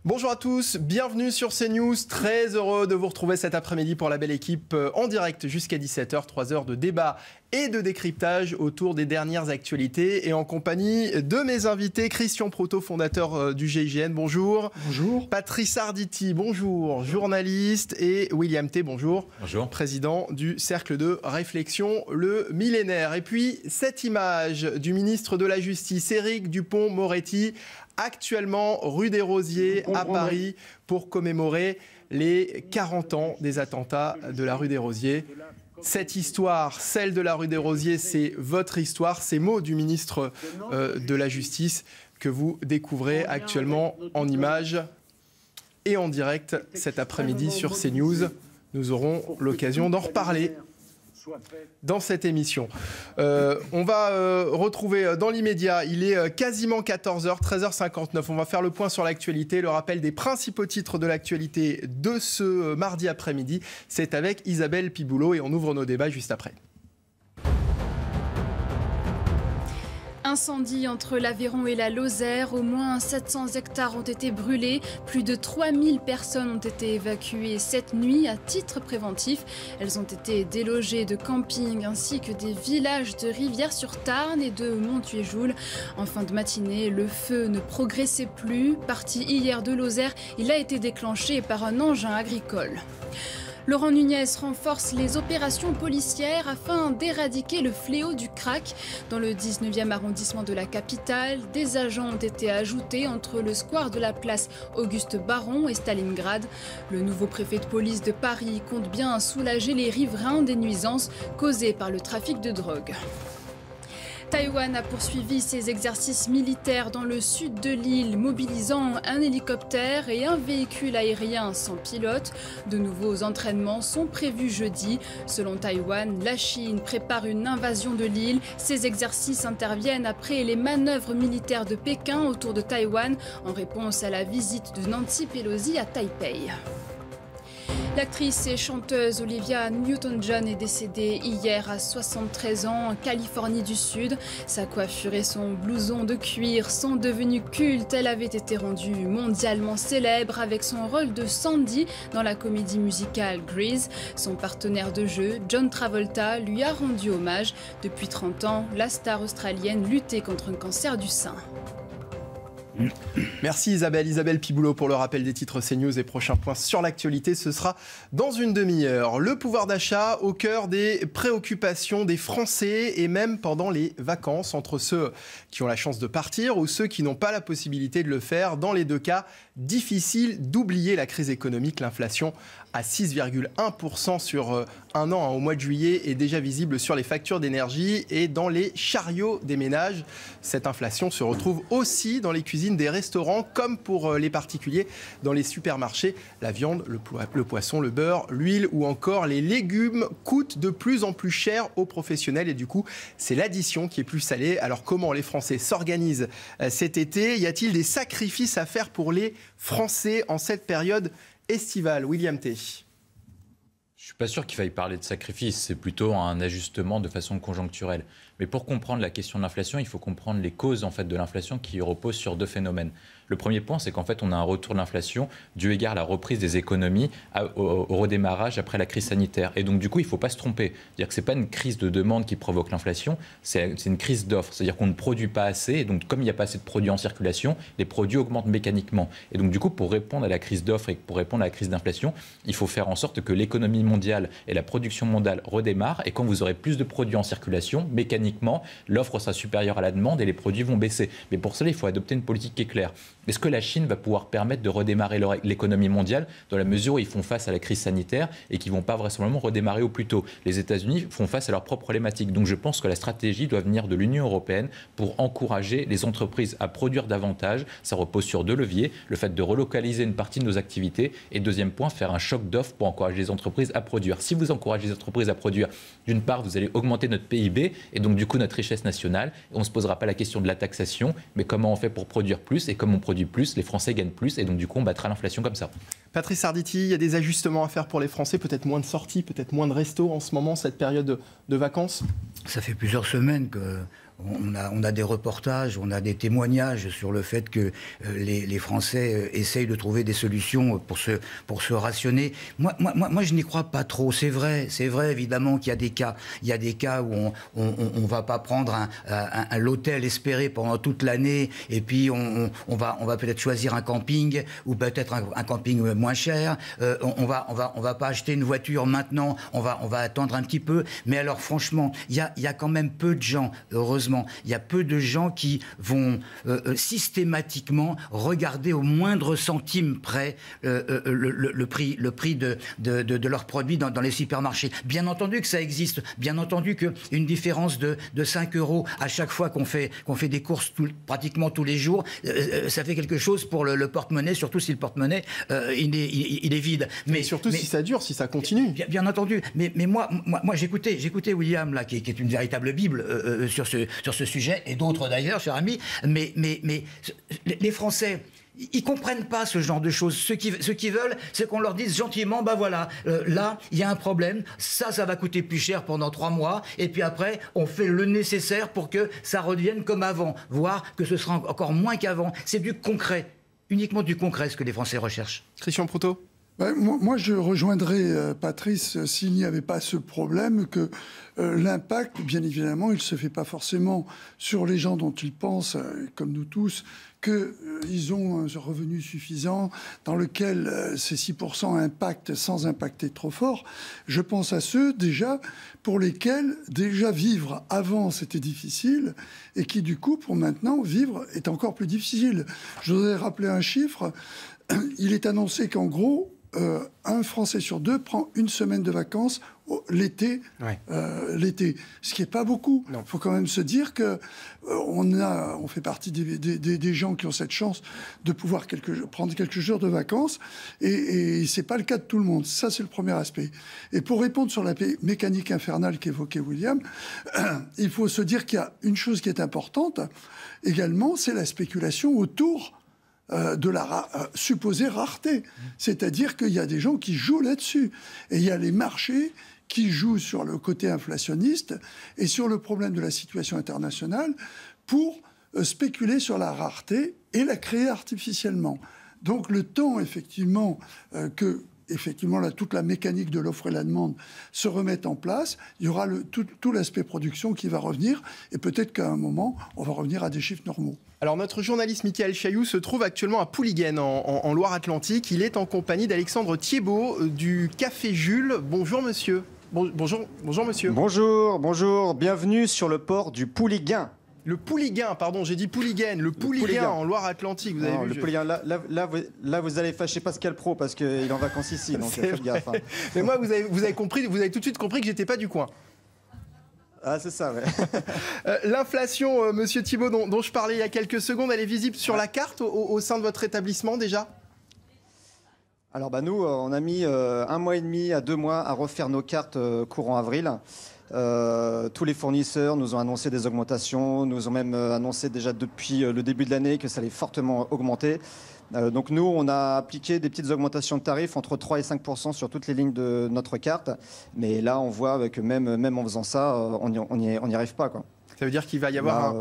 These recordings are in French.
Bonjour à tous, bienvenue sur CNews. Très heureux de vous retrouver cet après-midi pour la belle équipe en direct jusqu'à 17h. 3 heures de débat et de décryptage autour des dernières actualités et en compagnie de mes invités. Christian Proto, fondateur du GIGN, bonjour. Bonjour. Patrice Arditi, bonjour, journaliste. Et William T, bonjour. Bonjour. Président du Cercle de Réflexion Le Millénaire. Et puis cette image du ministre de la Justice, Éric Dupond-Moretti, actuellement rue des Rosiers à Paris pour commémorer les 40 ans des attentats de la rue des Rosiers. Cette histoire, celle de la rue des Rosiers, c'est votre histoire, ces mots du ministre de la Justice que vous découvrez actuellement en images et en direct cet après-midi sur CNews. Nous aurons l'occasion d'en reparler dans cette émission. On va retrouver dans l'immédiat, il est quasiment 14h, 13h59. On va faire le point sur l'actualité, le rappel des principaux titres de l'actualité de ce mardi après-midi. C'est avec Isabelle Piboulot et on ouvre nos débats juste après. Incendie entre l'Aveyron et la Lozère, au moins 700 hectares ont été brûlés, plus de 3000 personnes ont été évacuées cette nuit à titre préventif. Elles ont été délogées de camping ainsi que des villages de Rivière-sur-Tarn et de Monthuéjoul. En fin de matinée, le feu ne progressait plus. Parti hier de Lozère, il a été déclenché par un engin agricole. Laurent Nunez renforce les opérations policières afin d'éradiquer le fléau du crack. Dans le 19e arrondissement de la capitale, des agents ont été ajoutés entre le square de la place Auguste Baron et Stalingrad. Le nouveau préfet de police de Paris compte bien soulager les riverains des nuisances causées par le trafic de drogue. Taïwan a poursuivi ses exercices militaires dans le sud de l'île, mobilisant un hélicoptère et un véhicule aérien sans pilote. De nouveaux entraînements sont prévus jeudi. Selon Taïwan, la Chine prépare une invasion de l'île. Ces exercices interviennent après les manœuvres militaires de Pékin autour de Taïwan en réponse à la visite de Nancy Pelosi à Taipei. L'actrice et chanteuse Olivia Newton-John est décédée hier à 73 ans en Californie du Sud. Sa coiffure et son blouson de cuir sont devenus cultes. Elle avait été rendue mondialement célèbre avec son rôle de Sandy dans la comédie musicale Grease. Son partenaire de jeu, John Travolta, lui a rendu hommage. Depuis 30 ans, la star australienne luttait contre un cancer du sein. Merci Isabelle Piboulot pour le rappel des titres CNews et prochain point sur l'actualité, ce sera dans une demi-heure. Le pouvoir d'achat au cœur des préoccupations des Français et même pendant les vacances, entre ceux qui ont la chance de partir ou ceux qui n'ont pas la possibilité de le faire. Dans les deux cas, difficile d'oublier la crise économique, l'inflation à 6,1% sur un an au mois de juillet est déjà visible sur les factures d'énergie et dans les chariots des ménages. Cette inflation se retrouve aussi dans les cuisines des restaurants comme pour les particuliers dans les supermarchés. La viande, le poisson, le beurre, l'huile ou encore les légumes coûtent de plus en plus cher aux professionnels et du coup c'est l'addition qui est plus salée. Alors comment les Français s'organisent cet été? Y a-t-il des sacrifices à faire pour les Français en cette période estivale? William T. Je ne suis pas sûr qu'il faille parler de sacrifice, c'est plutôt un ajustement de façon conjoncturelle. Mais pour comprendre la question de l'inflation, il faut comprendre les causes en fait, de l'inflation qui reposent sur deux phénomènes. Le premier point, c'est qu'en fait, on a un retour de l'inflation dû égard à la reprise des économies au redémarrage après la crise sanitaire. Et donc, du coup, il ne faut pas se tromper. C'est-à-dire que ce n'est pas une crise de demande qui provoque l'inflation, c'est une crise d'offre. C'est-à-dire qu'on ne produit pas assez. Et donc, comme il n'y a pas assez de produits en circulation, les produits augmentent mécaniquement. Et donc, du coup, pour répondre à la crise d'offre et pour répondre à la crise d'inflation, il faut faire en sorte que l'économie mondiale et la production mondiale redémarrent. Et quand vous aurez plus de produits en circulation, mécaniquement, l'offre sera supérieure à la demande et les produits vont baisser. Mais pour cela, il faut adopter une politique qui est claire. Est-ce que la Chine va pouvoir permettre de redémarrer l'économie mondiale dans la mesure où ils font face à la crise sanitaire et qu'ils ne vont pas vraisemblablement redémarrer au plus tôt? Les États-Unis font face à leurs propres problématiques. Donc je pense que la stratégie doit venir de l'Union européenne pour encourager les entreprises à produire davantage. Ça repose sur deux leviers, le fait de relocaliser une partie de nos activités et deuxième point, faire un choc d'offres pour encourager les entreprises à produire. Si vous encouragez les entreprises à produire, d'une part, vous allez augmenter notre PIB et donc du coup notre richesse nationale. On ne se posera pas la question de la taxation, mais comment on fait pour produire plus et comme on produit plus, les Français gagnent plus et donc du coup on battra l'inflation comme ça. Patrice Arditi, il y a des ajustements à faire pour les Français, peut-être moins de sorties, peut-être moins de restos en ce moment, cette période de vacances? Ça fait plusieurs semaines on a des reportages, on a des témoignages sur le fait que les Français essayent de trouver des solutions pour se rationner. Moi, je n'y crois pas trop. C'est vrai évidemment qu'il y a des cas. Il y a des cas où on va pas prendre l'hôtel espéré pendant toute l'année et puis on va peut-être choisir un camping ou peut-être un camping moins cher. On va pas acheter une voiture maintenant. On va attendre un petit peu. Mais alors franchement, il y a quand même peu de gens, heureusement, il y a peu de gens qui vont systématiquement regarder au moindre centime près le prix de leurs produits dans les supermarchés. Bien entendu que ça existe, bien entendu qu'une différence de 5 € à chaque fois qu'on fait des courses pratiquement tous les jours, ça fait quelque chose pour le porte-monnaie, surtout si le porte-monnaie il est vide. Mais surtout si ça dure, si ça continue. Bien entendu. Mais moi j'écoutais William là, qui est une véritable bible sur ce sujet, et d'autres d'ailleurs, cher ami, mais les Français, ils comprennent pas ce genre de choses. Ce qu'ils veulent, c'est qu'on leur dise gentiment, bah voilà, là, il y a un problème, ça va coûter plus cher pendant 3 mois, et puis après, on fait le nécessaire pour que ça redevienne comme avant, voire que ce sera encore moins qu'avant. C'est du concret, uniquement du concret, ce que les Français recherchent. Christian Proutot. Moi, je rejoindrais Patrice s'il n'y avait pas ce problème que l'impact, bien évidemment, il ne se fait pas forcément sur les gens dont ils pensent, comme nous tous, qu'ils ont un revenu suffisant dans lequel ces 6% impactent sans impacter trop fort. Je pense à ceux, déjà, pour lesquels déjà vivre avant, c'était difficile et qui, du coup, pour maintenant, vivre est encore plus difficile. Je voudrais rappeler un chiffre. Il est annoncé qu'en gros, un Français sur 2 prend une semaine de vacances l'été, ce qui n'est pas beaucoup. Il faut quand même se dire que on fait partie des gens qui ont cette chance de pouvoir prendre quelques jours de vacances, et c'est pas le cas de tout le monde. Ça, c'est le premier aspect. Et pour répondre sur la mécanique infernale qu'évoquait William, il faut se dire qu'il y a une chose qui est importante également, c'est la spéculation autour de la supposée rareté. C'est-à-dire qu'il y a des gens qui jouent là-dessus. Et il y a les marchés qui jouent sur le côté inflationniste et sur le problème de la situation internationale pour spéculer sur la rareté et la créer artificiellement. Donc le temps, effectivement, toute la mécanique de l'offre et la demande se remette en place, il y aura tout l'aspect production qui va revenir, et peut-être qu'à un moment, on va revenir à des chiffres normaux. Alors notre journaliste Mickaël Chailloux se trouve actuellement à Pouliguen en Loire-Atlantique. Il est en compagnie d'Alexandre Thiebaud du Café Jules. Bonjour monsieur. Bonjour monsieur. Bonjour, bienvenue sur le port du Pouliguen. Le Pouliguen, pardon, j'ai dit Pouliguen. Le Pouliguen en Loire-Atlantique, vous avez vu. Le Pouliguen, là, vous allez fâcher Pascal Pro parce qu'il est en vacances ici, donc faites gaffe. Hein. Mais moi, vous avez tout de suite compris que j'étais pas du coin. Ah, c'est ça, ouais. L'inflation, monsieur Thiebaud, dont je parlais il y a quelques secondes, elle est visible sur la carte au sein de votre établissement déjà ? Alors, nous, on a mis 1 mois et demi à 2 mois à refaire nos cartes courant avril. Tous les fournisseurs nous ont annoncé des augmentations, nous ont même annoncé déjà depuis le début de l'année que ça allait fortement augmenter. Donc nous, on a appliqué des petites augmentations de tarifs entre 3 et 5% sur toutes les lignes de notre carte. Mais là, on voit que même en faisant ça, on n'y arrive pas, quoi. Ça veut dire qu'il va y avoir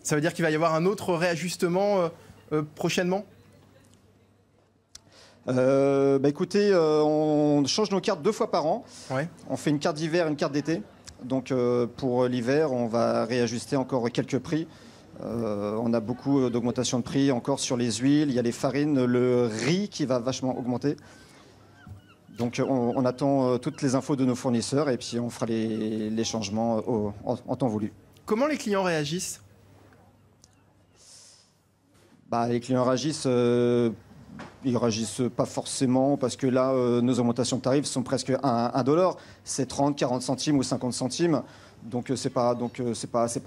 Ça veut dire qu'il va y avoir un autre réajustement prochainement ? Écoutez, on change nos cartes 2 fois par an. Ouais. On fait une carte d'hiver et une carte d'été. Donc pour l'hiver, on va réajuster encore quelques prix. On a beaucoup d'augmentation de prix encore sur les huiles. Il y a les farines, le riz qui va vachement augmenter. Donc on attend toutes les infos de nos fournisseurs et puis on fera les changements en temps voulu. Comment les clients réagissent ? Les clients réagissent... Ils réagissent pas forcément parce que là, nos augmentations de tarifs sont presque $1. C'est 30, 40 centimes ou 50 centimes. Donc c'est pas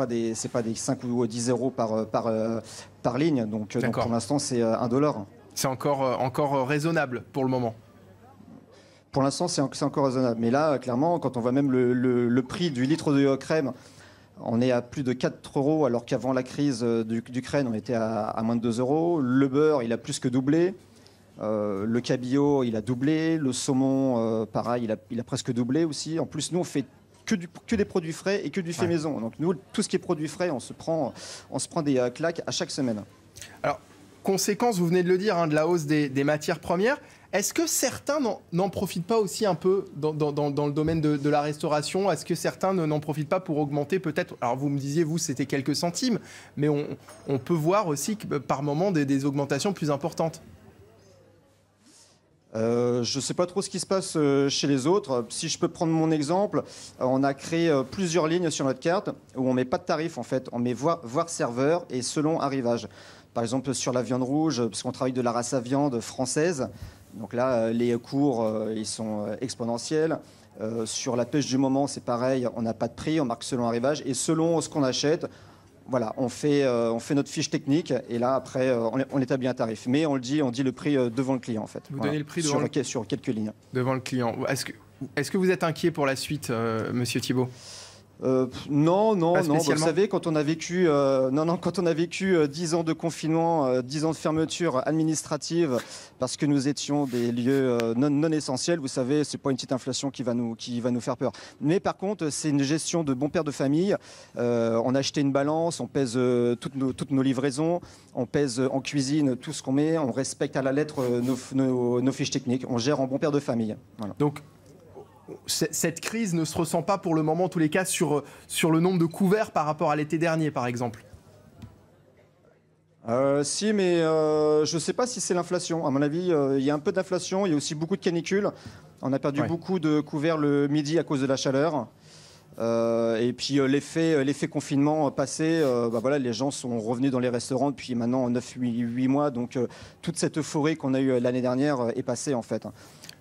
des 5 ou 10 euros par ligne. Donc pour l'instant, c'est $1. C'est encore raisonnable pour le moment. Pour l'instant, c'est encore raisonnable. Mais là, clairement, quand on voit même le prix du litre de crème, on est à plus de 4 euros, alors qu'avant la crise d'Ukraine, on était à moins de 2 euros. Le beurre, il a plus que doublé. Le cabillaud, il a doublé. Le saumon, pareil, il a presque doublé aussi. En plus, nous, on fait que des produits frais et que du fait maison. Donc nous, tout ce qui est produits frais, on se prend des claques à chaque semaine. Alors, conséquence, vous venez de le dire, hein, de la hausse des matières premières. Est-ce que certains n'en profitent pas aussi un peu dans le domaine de la restauration? Est-ce que certains n'en profitent pas pour augmenter peut-être? Alors vous me disiez, vous, c'était quelques centimes, mais on peut voir aussi que, par moment des augmentations plus importantes. Je ne sais pas trop ce qui se passe chez les autres. Si je peux prendre mon exemple, on a créé plusieurs lignes sur notre carte où on ne met pas de tarif en fait. On met voire serveur et selon arrivage. Par exemple sur la viande rouge, parce qu'on travaille de la race à viande française. Donc là, les cours, ils sont exponentiels. Sur la pêche du moment, c'est pareil, on n'a pas de prix, on marque selon arrivage. Et selon ce qu'on achète, voilà, on fait notre fiche technique. Et là, après, on établit un tarif. Mais on dit le prix devant le client, en fait. Vous donnez le prix sur quelques lignes. Devant le client. Est-ce que vous êtes inquiet pour la suite, Monsieur Thibault? Non. Vous savez, quand on a vécu, quand on a vécu 10 ans de confinement, 10 ans de fermeture administrative, parce que nous étions des lieux non essentiels, vous savez, c'est pas une petite inflation qui va nous faire peur. Mais par contre, c'est une gestion de bon père de famille. On a acheté une balance, on pèse toutes nos livraisons, on pèse en cuisine tout ce qu'on met, on respecte à la lettre nos fiches techniques, on gère en bon père de famille. Voilà. Donc, cette crise ne se ressent pas pour le moment, en tous les cas, sur le nombre de couverts par rapport à l'été dernier, par exemple? Si, mais je ne sais pas si c'est l'inflation. À mon avis, il y a un peu d'inflation, il y a aussi beaucoup de canicules. On a perdu beaucoup de couverts le midi à cause de la chaleur. Et puis l'effet confinement passé, voilà, les gens sont revenus dans les restaurants depuis maintenant 9-8 mois. Donc toute cette euphorie qu'on a eue l'année dernière est passée en fait.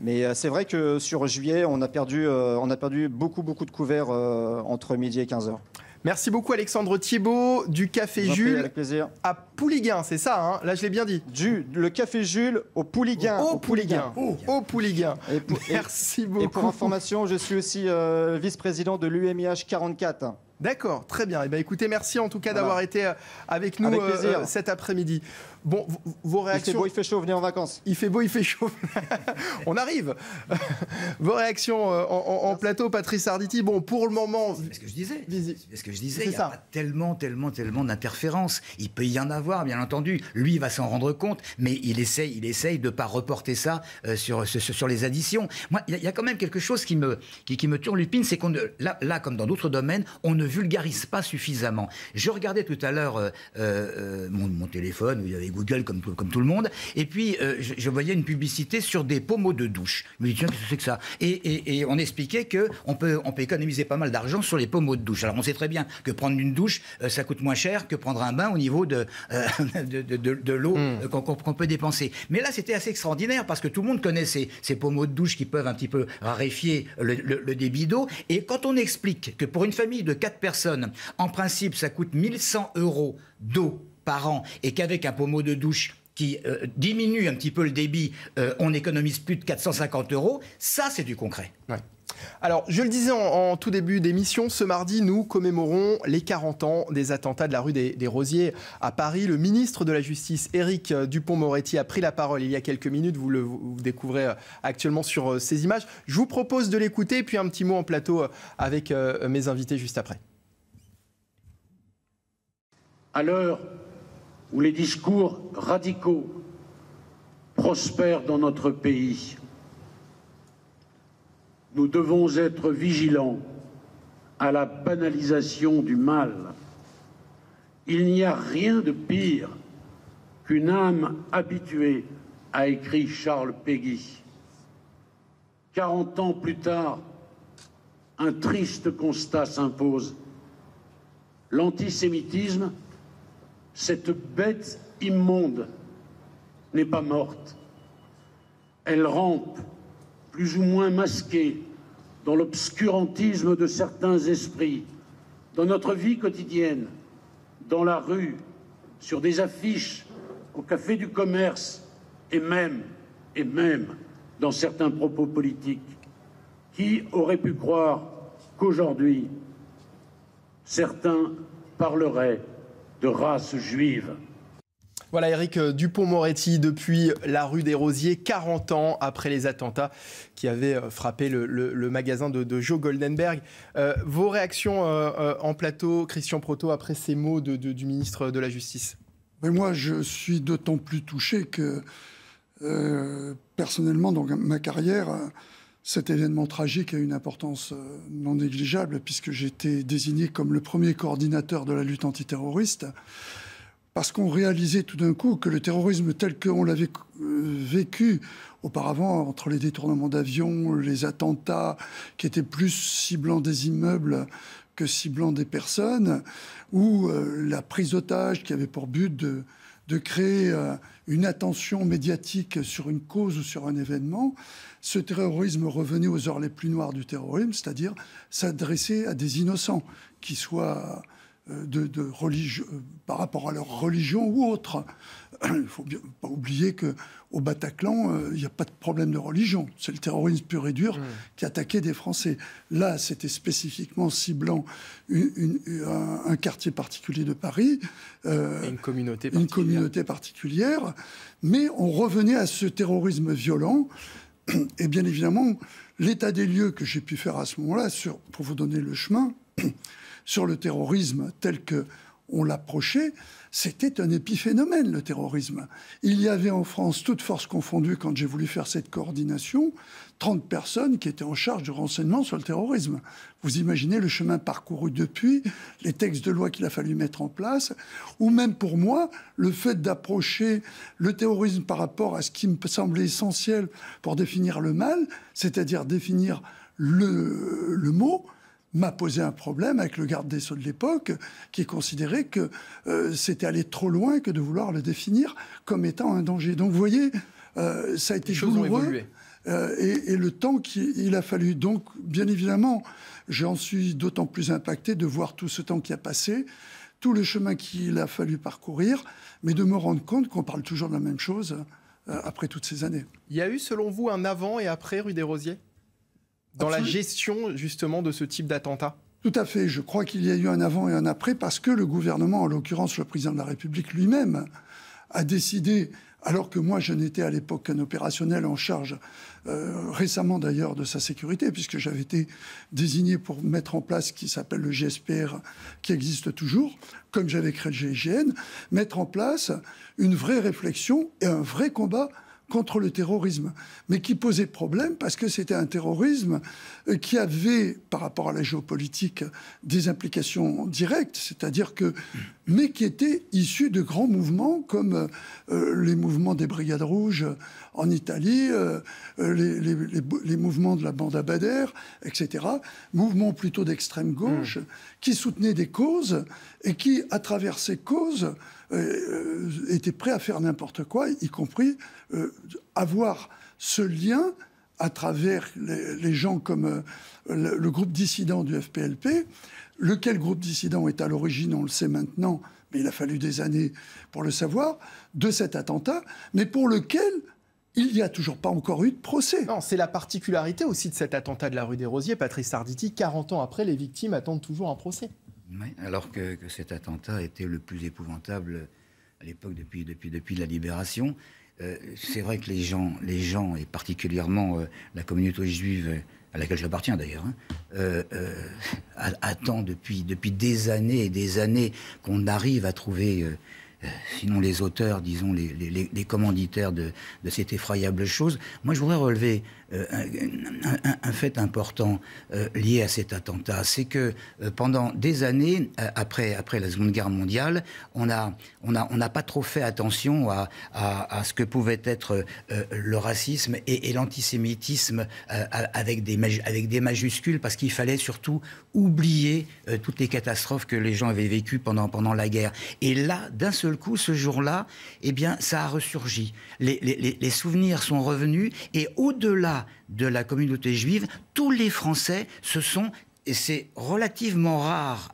Mais c'est vrai que sur juillet, on a perdu beaucoup de couverts entre midi et 15h. Merci beaucoup Alexandre Thibault du Café Jules avec plaisir. À Pouliguen, c'est ça, hein? Là je l'ai bien dit. Le Café Jules au Pouliguen. Au Pouliguen. Merci beaucoup. Et pour information, je suis aussi vice-président de l'UMIH 44. D'accord, très bien. Eh bien, écoutez, merci en tout cas d'avoir été avec nous cet après-midi. Bon, vos réactions... Il fait beau, il fait chaud, venez en vacances. Il fait beau, il fait chaud. On arrive. Vos réactions en plateau, Patrice Arditi. Bon, pour le moment... C'est ce que je disais. C'est ce que je disais. Il n'y a pas tellement d'interférences. Il peut y en avoir, bien entendu. Lui, il va s'en rendre compte, mais il essaye de ne pas reporter ça sur les additions. Moi, il y a quand même quelque chose qui me turlupine, c'est qu'on là, comme dans d'autres domaines, on ne vulgarise pas suffisamment. Je regardais tout à l'heure mon téléphone où il y avait Google comme tout le monde, et puis je voyais une publicité sur des pommeaux de douche. Je me dis tiens, qu'est-ce que c'est que ça? Et on expliquait qu'on peut économiser pas mal d'argent sur les pommeaux de douche. Alors on sait très bien que prendre une douche, ça coûte moins cher que prendre un bain au niveau de l'eau qu'on peut dépenser. Mais là, c'était assez extraordinaire parce que tout le monde connaît ces pommeaux de douche qui peuvent un petit peu raréfier le débit d'eau. Et quand on explique que pour une famille de 4 personnes, en principe, ça coûte 1 100 € d'eau par an et qu'avec un pommeau de douche qui diminue un petit peu le débit, on économise plus de 450 €, ça, c'est du concret. Ouais. Alors, je le disais en tout début d'émission, ce mardi, nous commémorons les 40 ans des attentats de la rue des Rosiers à Paris. Le ministre de la Justice, Éric Dupond-Moretti, a pris la parole il y a quelques minutes. Vous découvrez actuellement sur ces images. Je vous propose de l'écouter, puis un petit mot en plateau avec mes invités juste après. À l'heure où les discours radicaux prospèrent dans notre pays, nous devons être vigilants à la banalisation du mal. Il n'y a rien de pire qu'une âme habituée, a écrit Charles Péguy. 40 ans plus tard, un triste constat s'impose. L'antisémitisme, cette bête immonde, n'est pas morte. Elle rampe, plus ou moins masquée, dans l'obscurantisme de certains esprits, dans notre vie quotidienne, dans la rue, sur des affiches, au café du commerce, et même dans certains propos politiques. Qui aurait pu croire qu'aujourd'hui, certains parleraient de race juive? Voilà Éric Dupond-Moretti depuis la rue des Rosiers, 40 ans après les attentats qui avaient frappé le magasin de Joe Goldenberg. Vos réactions en plateau, Christian Proto, après ces mots du ministre de la Justice? Mais moi, je suis d'autant plus touché que, personnellement, dans ma carrière, cet événement tragique a une importance non négligeable, puisque j'ai été désigné comme le premier coordinateur de la lutte antiterroriste, parce qu'on réalisait tout d'un coup que le terrorisme tel qu'on l'avait vécu auparavant, entre les détournements d'avions, les attentats, qui étaient plus ciblant des immeubles que ciblant des personnes, ou la prise d'otages qui avait pour but de créer une attention médiatique sur une cause ou sur un événement, ce terrorisme revenait aux heures les plus noires du terrorisme, c'est-à-dire s'adresser à des innocents, qui soient par rapport à leur religion ou autre. Il ne faut pas oublier qu'au Bataclan, il n'y a pas de problème de religion. C'est le terrorisme pur et dur qui attaquait des Français. Là, c'était spécifiquement ciblant un quartier particulier de Paris. Une communauté particulière. Mais on revenait à ce terrorisme violent. Et bien évidemment, l'état des lieux que j'ai pu faire à ce moment-là, pour vous donner le chemin, sur le terrorisme tel qu'on l'approchait, c'était un épiphénomène, le terrorisme. Il y avait en France, toutes forces confondues, quand j'ai voulu faire cette coordination, 30 personnes qui étaient en charge du renseignement sur le terrorisme. Vous imaginez le chemin parcouru depuis, les textes de loi qu'il a fallu mettre en place, ou même pour moi, le fait d'approcher le terrorisme par rapport à ce qui me semblait essentiel pour définir le mal, c'est-à-dire définir le mot, m'a posé un problème avec le garde des Sceaux de l'époque, qui considérait que c'était aller trop loin que de vouloir le définir comme étant un danger. Donc vous voyez, ça a été douloureux. Et le temps qu'il a fallu. Donc, bien évidemment, j'en suis d'autant plus impacté de voir tout ce temps qui a passé, tout le chemin qu'il a fallu parcourir, mais de me rendre compte qu'on parle toujours de la même chose après toutes ces années. Il y a eu, selon vous, un avant et après rue des Rosiers ? Dans la gestion, justement, de ce type d'attentat ? Tout à fait. Je crois qu'il y a eu un avant et un après parce que le gouvernement, en l'occurrence le président de la République lui-même, a décidé, alors que moi je n'étais à l'époque qu'un opérationnel en charge, récemment d'ailleurs, de sa sécurité, puisque j'avais été désigné pour mettre en place ce qui s'appelle le GSPR, qui existe toujours, comme j'avais créé le GIGN, mettre en place une vraie réflexion et un vrai combat contre le terrorisme, mais qui posait problème parce que c'était un terrorisme qui avait, par rapport à la géopolitique, des implications directes, c'est-à-dire que, mais qui était issu de grands mouvements comme les mouvements des Brigades Rouges en Italie, les mouvements de la bande à Bader, etc., mouvements plutôt d'extrême gauche, qui soutenaient des causes et qui, à travers ces causes, étaient prêts à faire n'importe quoi, y compris avoir ce lien à travers les gens comme le groupe dissident du FPLP, lequel groupe dissident est à l'origine, on le sait maintenant, mais il a fallu des années pour le savoir, de cet attentat, mais pour lequel il n'y a toujours pas encore eu de procès. Non, c'est la particularité aussi de cet attentat de la rue des Rosiers. Patrice Arditi, 40 ans après, les victimes attendent toujours un procès. Oui, alors que cet attentat était le plus épouvantable à l'époque depuis la Libération. C'est vrai que les gens et particulièrement la communauté juive, à laquelle j'appartiens d'ailleurs, attend depuis des années et des années qu'on arrive à trouver, sinon les auteurs, disons les commanditaires de cette effroyable chose. Moi, je voudrais relever un fait important lié à cet attentat, c'est que pendant des années, après la Seconde Guerre mondiale, on n'a pas trop fait attention à ce que pouvait être le racisme et l'antisémitisme avec des majuscules, parce qu'il fallait surtout oublier toutes les catastrophes que les gens avaient vécues pendant la guerre. Et là, d'un seul coup, ce jour-là, eh bien, ça a ressurgi. Les souvenirs sont revenus, et au-delà de la communauté juive, tous les Français se sont, et c'est relativement rare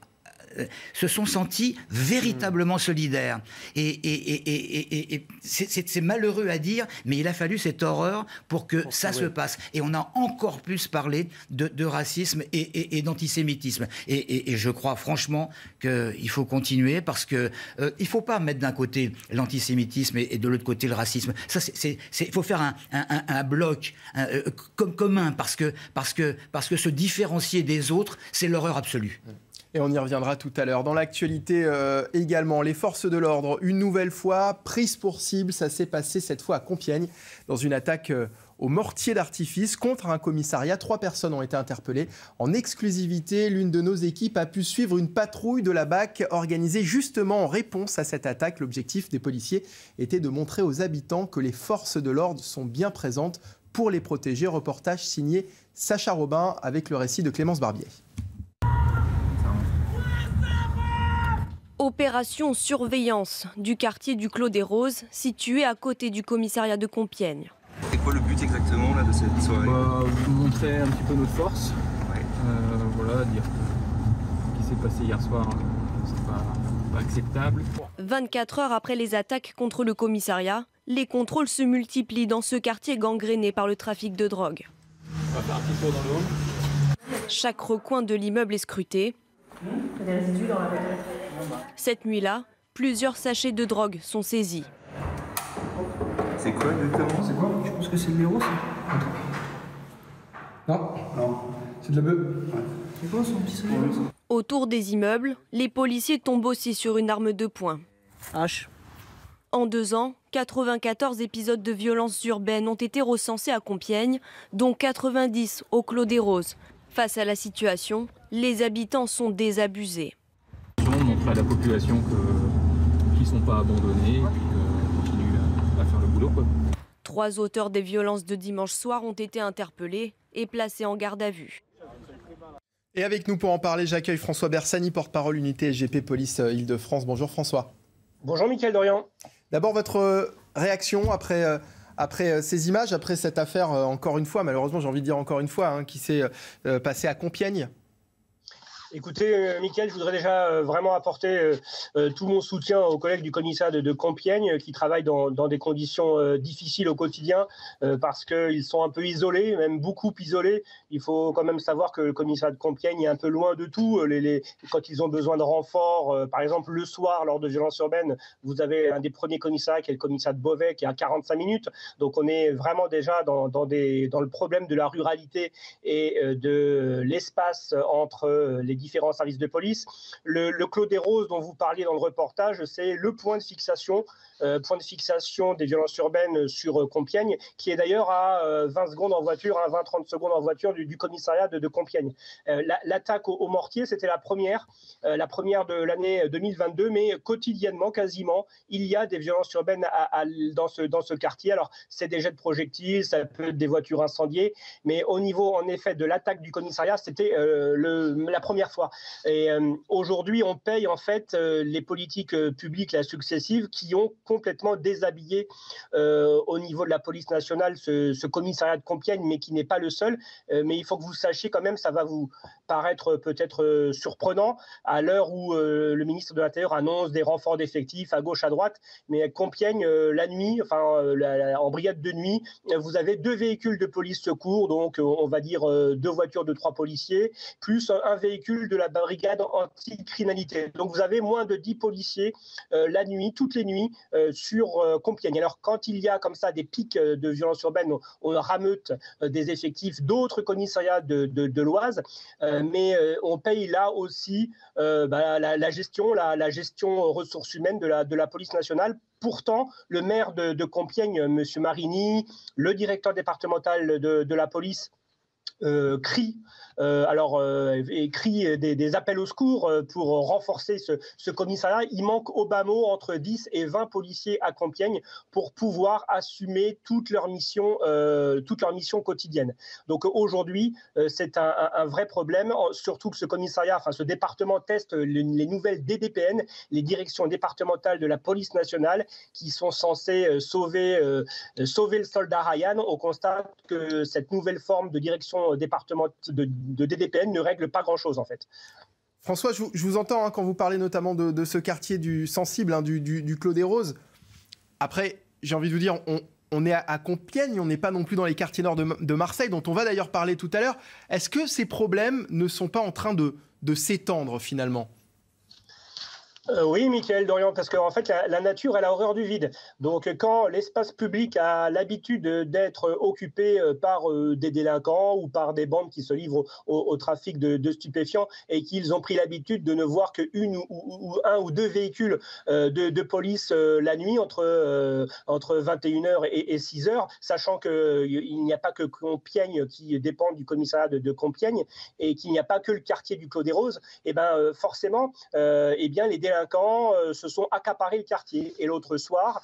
se sont sentis véritablement solidaires. Et c'est malheureux à dire, mais il a fallu cette horreur pour que ça se passe. Et on a encore plus parlé de racisme et d'antisémitisme. Et je crois franchement qu'il faut continuer parce que il ne faut pas mettre d'un côté l'antisémitisme et de l'autre côté le racisme. Il faut faire un bloc commun parce que se différencier des autres, c'est l'horreur absolue. Et on y reviendra tout à l'heure. Dans l'actualité également, les forces de l'ordre, une nouvelle fois, prises pour cible. Ça s'est passé cette fois à Compiègne, dans une attaque au mortier d'artifice contre un commissariat. 3 personnes ont été interpellées. En exclusivité, l'une de nos équipes a pu suivre une patrouille de la BAC organisée justement en réponse à cette attaque. L'objectif des policiers était de montrer aux habitants que les forces de l'ordre sont bien présentes pour les protéger. Reportage signé Sacha Robin avec le récit de Clémence Barbier. Opération surveillance du quartier du Clos des Roses, situé à côté du commissariat de Compiègne. C'est quoi le but exactement là, de cette soirée? Vous montrer un petit peu notre force. Ouais. Voilà, dire ce qui s'est passé hier soir, c'est pas acceptable. 24 heures après les attaques contre le commissariat, les contrôles se multiplient dans ce quartier gangréné par le trafic de drogue. On va faire un petit tour dans le hall. Chaque recoin de l'immeuble est scruté. Il y a des résidus dans la voiture. Cette nuit-là, plusieurs sachets de drogue sont saisis. C'est quoi exactement? C'est quoi? Je pense que c'est de l'héros, ça. Non, c'est de la bœuf. Ouais. C'est quoi son petit salut? Autour des immeubles, les policiers tombent aussi sur une arme de poing. H. En 2 ans, 94 épisodes de violences urbaines ont été recensés à Compiègne, dont 90 au Clos des Roses. Face à la situation, les habitants sont désabusés. Montrer à la population qu'ils ne sont pas abandonnés et qu'ils continuent à faire le boulot, quoi. 3 auteurs des violences de dimanche soir ont été interpellés et placés en garde à vue. Et avec nous pour en parler, j'accueille François Bersani, porte-parole unité SGP Police Île-de-France. Bonjour François. Bonjour Mickaël Dorian. D'abord votre réaction après ces images, après cette affaire, encore une fois, malheureusement j'ai envie de dire encore une fois, qui s'est passée à Compiègne. Écoutez, Mickaël, je voudrais déjà vraiment apporter tout mon soutien aux collègues du commissariat de Compiègne qui travaillent dans des conditions difficiles au quotidien parce qu'ils sont un peu isolés, même beaucoup isolés. Il faut quand même savoir que le commissariat de Compiègne est un peu loin de tout. Quand ils ont besoin de renforts, par exemple le soir, lors de violences urbaines, vous avez un des premiers commissariats qui est le commissariat de Beauvais qui est à 45 minutes. Donc on est vraiment déjà dans le problème de la ruralité et de l'espace entre les différents services de police. Le Clos des Roses dont vous parliez dans le reportage, c'est le point de fixation des violences urbaines sur Compiègne, qui est d'ailleurs à 20 secondes en voiture, 20-30 secondes en voiture du commissariat de Compiègne. L'attaque au mortier, c'était la première de l'année 2022, mais quotidiennement, quasiment, il y a des violences urbaines dans ce quartier. Alors, c'est des jets de projectiles, ça peut être des voitures incendiées, mais au niveau, en effet, de l'attaque du commissariat, c'était la première fois. Et aujourd'hui, on paye en fait les politiques publiques successives qui ont complètement déshabillé au niveau de la police nationale ce commissariat de Compiègne, mais qui n'est pas le seul. Mais il faut que vous sachiez quand même, ça va vous paraître peut-être surprenant à l'heure où le ministre de l'Intérieur annonce des renforts d'effectifs à gauche, à droite. Mais Compiègne, la nuit, en brigade de nuit, vous avez 2 véhicules de police secours, donc on va dire 2 voitures de 3 policiers, plus un véhicule de la brigade anti-criminalité. Donc vous avez moins de 10 policiers la nuit, toutes les nuits, sur Compiègne. Alors quand il y a comme ça des pics de violence urbaine, on rameute des effectifs d'autres commissariats de l'Oise, mais on paye là aussi la gestion ressources humaines de la police nationale. Pourtant, le maire de Compiègne, M. Marini, le directeur départemental de la police, crie des appels au secours pour renforcer ce commissariat. Il manque au bas mot entre 10 et 20 policiers à Compiègne pour pouvoir assumer toute leur mission quotidienne. Donc aujourd'hui, c'est un vrai problème, surtout que ce département teste les nouvelles DDPN, les directions départementales de la police nationale, qui sont censées sauver le soldat Ryan. On constate que cette nouvelle forme de direction de DDPN ne règle pas grand-chose en fait. François, je vous entends quand vous parlez notamment de ce quartier sensible, du Clos des Roses. Après, j'ai envie de vous dire, on est à Compiègne, on n'est pas non plus dans les quartiers nord de Marseille, dont on va d'ailleurs parler tout à l'heure. Est-ce que ces problèmes ne sont pas en train de s'étendre finalement ? Oui, Mickaël Dorian, parce qu'en fait, la nature, elle a horreur du vide. Donc, quand l'espace public a l'habitude d'être occupé par des délinquants ou par des bandes qui se livrent au trafic de stupéfiants et qu'ils ont pris l'habitude de ne voir un ou deux véhicules de police la nuit entre 21h et 6h, sachant qu'il n'y a pas que Compiègne qui dépend du commissariat de Compiègne et qu'il n'y a pas que le quartier du Clos des Roses, et forcément, les délinquants se sont accaparés le quartier. Et l'autre soir,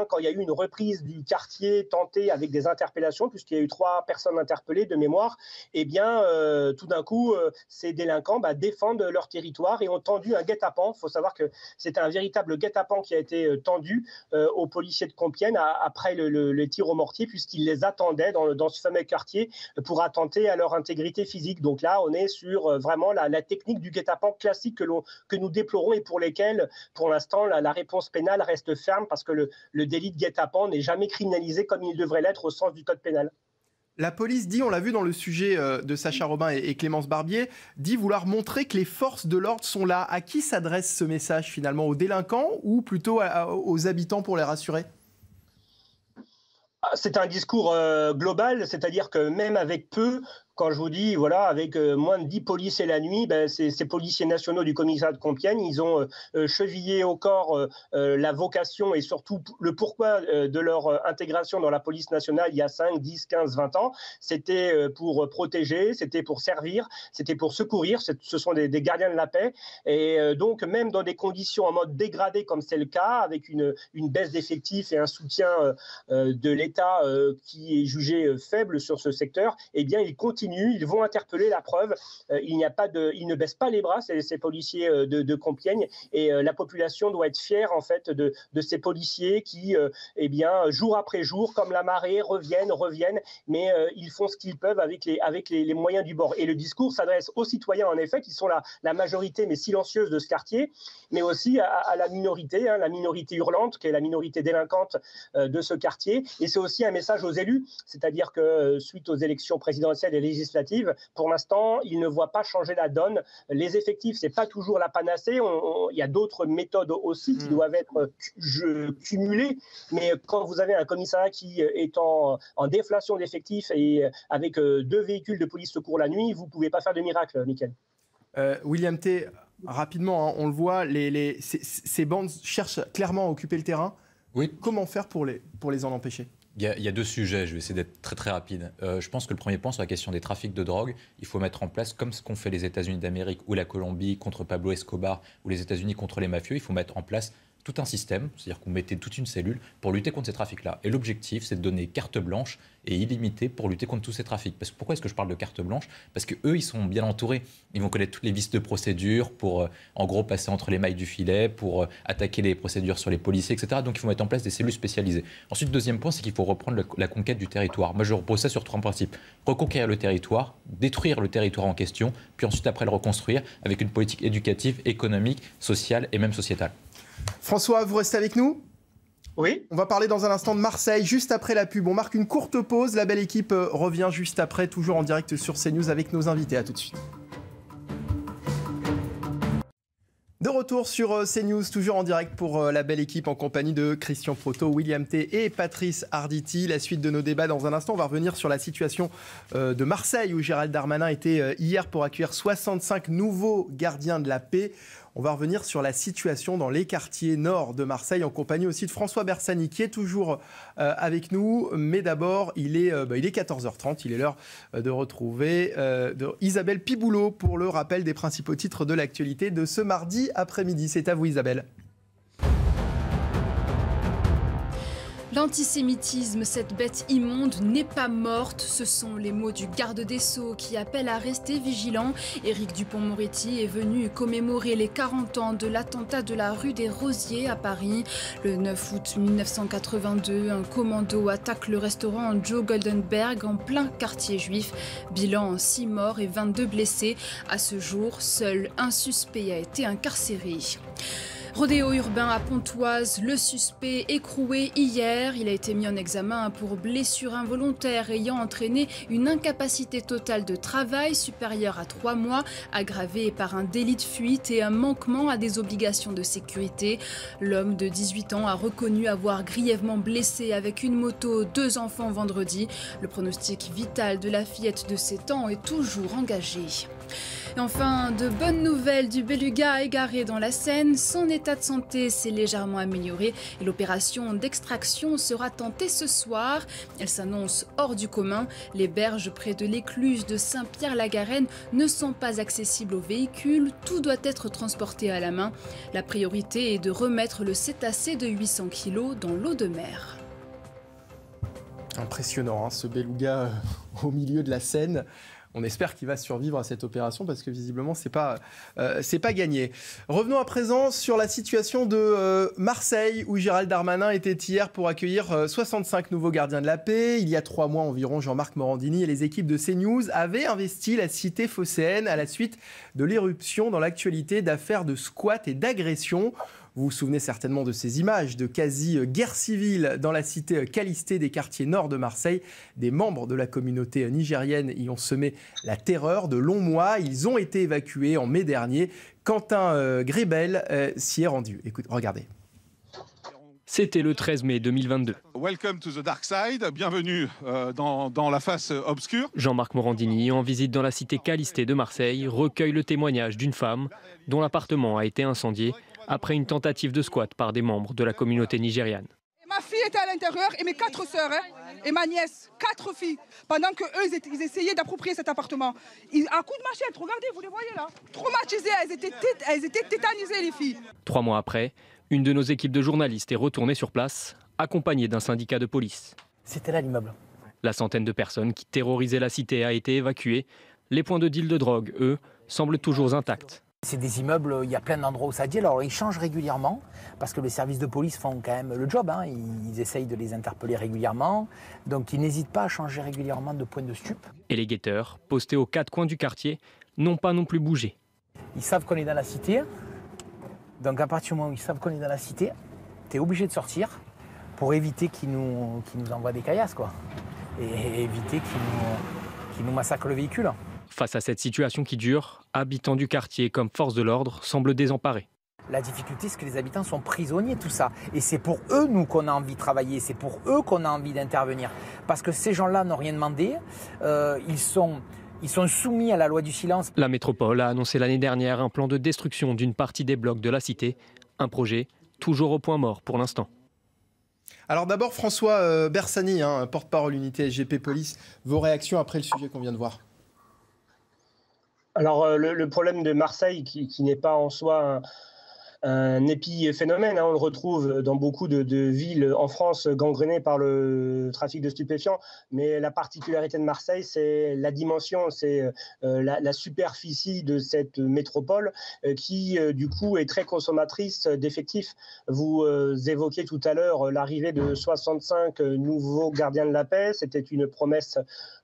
quand il y a eu une reprise du quartier tentée avec des interpellations, puisqu'il y a eu 3 personnes interpellées de mémoire, tout d'un coup, ces délinquants défendent leur territoire et ont tendu un guet-apens. Il faut savoir que c'était un véritable guet-apens qui a été tendu aux policiers de Compiègne après le tir au mortier, puisqu'ils les attendaient dans ce fameux quartier pour attenter à leur intégrité physique. Donc là, on est sur vraiment la technique du guet-apens classique que nous déplorons et pour lesquels, pour l'instant, la réponse pénale reste ferme parce que le délit de guet-apens n'est jamais criminalisé comme il devrait l'être au sens du code pénal. La police dit, on l'a vu dans le sujet de Sacha Robin et Clémence Barbier, dit vouloir montrer que les forces de l'ordre sont là. À qui s'adresse ce message finalement? Aux délinquants ou plutôt aux habitants pour les rassurer? C'est un discours global, c'est-à-dire que même avec peu, quand je vous dis, voilà, avec moins de 10 policiers la nuit, ces policiers nationaux du commissariat de Compiègne, ils ont chevillé au corps la vocation et surtout le pourquoi de leur intégration dans la police nationale il y a 5, 10, 15, 20 ans. C'était pour protéger, c'était pour servir, c'était pour secourir. Ce sont des gardiens de la paix. Et donc, même dans des conditions en mode dégradé, comme c'est le cas, avec une baisse d'effectifs et un soutien de l'État qui est jugé faible sur ce secteur, ils continuent. Ils vont interpeller, la preuve. Ils ne baissent pas les bras, ces policiers de Compiègne. Et la population doit être fière en fait de ces policiers qui, jour après jour, comme la marée, reviennent. Mais ils font ce qu'ils peuvent avec les moyens du bord. Et le discours s'adresse aux citoyens, en effet, qui sont la majorité, mais silencieuse de ce quartier, mais aussi à la minorité, la minorité hurlante, qui est la minorité délinquante de ce quartier. Et c'est aussi un message aux élus, c'est-à-dire que suite aux élections présidentielles et législatives, pour l'instant, ils ne voient pas changer la donne. Les effectifs, c'est pas toujours la panacée. Il y a d'autres méthodes aussi qui doivent être cumulées. Mais quand vous avez un commissariat qui est en déflation d'effectifs et avec 2 véhicules de police secours la nuit, vous pouvez pas faire de miracle, Mickaël. William T, rapidement, on le voit, ces bandes cherchent clairement à occuper le terrain. Oui. Comment faire pour les en empêcher ? Il y a 2 sujets, je vais essayer d'être très très rapide. Je pense que le premier point sur la question des trafics de drogue, il faut mettre en place, comme ce qu'ont fait les États-Unis d'Amérique ou la Colombie contre Pablo Escobar ou les États-Unis contre les mafieux, il faut mettre en place tout un système, c'est-à-dire qu'on mettait toute une cellule pour lutter contre ces trafics-là. Et l'objectif, c'est de donner carte blanche et illimitée pour lutter contre tous ces trafics. Parce que pourquoi est-ce que je parle de carte blanche? Parce qu'eux, ils sont bien entourés. Ils vont connaître toutes les vices de procédure pour, en gros, passer entre les mailles du filet, pour attaquer les procédures sur les policiers, etc. Donc, il faut mettre en place des cellules spécialisées. Ensuite, deuxième point, c'est qu'il faut reprendre la conquête du territoire. Moi, je repose ça sur 3 principes. Reconquérir le territoire, détruire le territoire en question, puis ensuite, après, le reconstruire avec une politique éducative, économique, sociale et même sociétale. François, vous restez avec nous? Oui. On va parler dans un instant de Marseille, juste après la pub. On marque une courte pause. La belle équipe revient juste après, toujours en direct sur CNews avec nos invités. À tout de suite. De retour sur CNews, toujours en direct pour la belle équipe en compagnie de Christian Proto, William T et Patrice Arditi. La suite de nos débats dans un instant. On va revenir sur la situation de Marseille où Gérald Darmanin était hier pour accueillir 65 nouveaux gardiens de la paix. On va revenir sur la situation dans les quartiers nord de Marseille en compagnie aussi de François Bersani qui est toujours avec nous. Mais d'abord, il est 14h30. Il est l'heure de retrouver Isabelle Piboulot pour le rappel des principaux titres de l'actualité de ce mardi après-midi. C'est à vous Isabelle. L'antisémitisme, cette bête immonde, n'est pas morte. Ce sont les mots du garde des Sceaux qui appellent à rester vigilant. Éric Dupond-Moretti est venu commémorer les 40 ans de l'attentat de la rue des Rosiers à Paris. Le 9 août 1982, un commando attaque le restaurant Joe Goldenberg en plein quartier juif. Bilan 6 morts et 22 blessés. À ce jour, seul un suspect a été incarcéré. Rodéo urbain à Pontoise, le suspect écroué hier. Il a été mis en examen pour blessure involontaire ayant entraîné une incapacité totale de travail supérieure à 3 mois, aggravée par un délit de fuite et un manquement à des obligations de sécurité. L'homme de 18 ans a reconnu avoir grièvement blessé avec une moto 2 enfants vendredi. Le pronostic vital de la fillette de 7 ans est toujours engagé. Et enfin, de bonnes nouvelles du beluga égaré dans la Seine. Son état de santé s'est légèrement amélioré et l'opération d'extraction sera tentée ce soir. Elle s'annonce hors du commun. Les berges près de l'écluse de Saint-Pierre-la-Garenne ne sont pas accessibles aux véhicules. Tout doit être transporté à la main. La priorité est de remettre le cétacé de 800 kg dans l'eau de mer. Impressionnant, hein, ce beluga au milieu de la Seine. On espère qu'il va survivre à cette opération parce que visiblement, c'est pas gagné. Revenons à présent sur la situation de Marseille où Gérald Darmanin était hier pour accueillir 65 nouveaux gardiens de la paix. Il y a 3 mois environ, Jean-Marc Morandini et les équipes de CNews avaient investi la cité phocéenne à la suite de l'éruption dans l'actualité d'affaires de squat et d'agression. Vous vous souvenez certainement de ces images de quasi-guerre civile dans la cité Calistée des quartiers nord de Marseille. Des membres de la communauté nigérienne y ont semé la terreur de longs mois. Ils ont été évacués en mai dernier. Quentin Grébel s'y est rendu. Écoute, regardez. C'était le 13 mai 2022. Welcome to the dark side, bienvenue dans la face obscure. Jean-Marc Morandini, en visite dans la cité Calistée de Marseille, recueille le témoignage d'une femme dont l'appartement a été incendié après une tentative de squat par des membres de la communauté nigériane. Ma fille était à l'intérieur et mes 4 sœurs et ma nièce, 4 filles, pendant qu'eux ils essayaient d'approprier cet appartement. À coups de machette, regardez, vous les voyez là, traumatisées, elles étaient tétanisées les filles. 3 mois après, une de nos équipes de journalistes est retournée sur place, accompagnée d'un syndicat de police. C'était là l'immeuble. La centaine de personnes qui terrorisaient la cité a été évacuée. Les points de deal de drogue, eux, semblent toujours intacts. C'est des immeubles, il y a plein d'endroits où ça dit. Alors ils changent régulièrement parce que les services de police font quand même le job. Hein. Ils essayent de les interpeller régulièrement. Donc ils n'hésitent pas à changer régulièrement de point de stup. Et les guetteurs, postés aux 4 coins du quartier, n'ont pas non plus bougé. Ils savent qu'on est dans la cité. Donc à partir du moment où ils savent qu'on est dans la cité, tu es obligé de sortir pour éviter qu'ils nous envoient des caillasses, quoi. Et éviter qu'ils nous massacrent le véhicule. Face à cette situation qui dure, habitants du quartier comme force de l'ordre semblent désemparés. La difficulté, c'est que les habitants sont prisonniers de tout ça. Et c'est pour eux, nous, qu'on a envie de travailler. C'est pour eux qu'on a envie d'intervenir. Parce que ces gens-là n'ont rien demandé. Ils sont soumis à la loi du silence. La métropole a annoncé l'année dernière un plan de destruction d'une partie des blocs de la cité. Un projet toujours au point mort pour l'instant. Alors d'abord, François Bersani, porte-parole unité SGP Police. Vos réactions après le sujet qu'on vient de voir? Alors le problème de Marseille, qui n'est pas en soi un épiphénomène, on le retrouve dans beaucoup de villes en France gangrénées par le trafic de stupéfiants, mais la particularité de Marseille, c'est la dimension, c'est la superficie de cette métropole qui du coup est très consommatrice d'effectifs. Vous évoquiez tout à l'heure l'arrivée de 65 nouveaux gardiens de la paix, c'était une promesse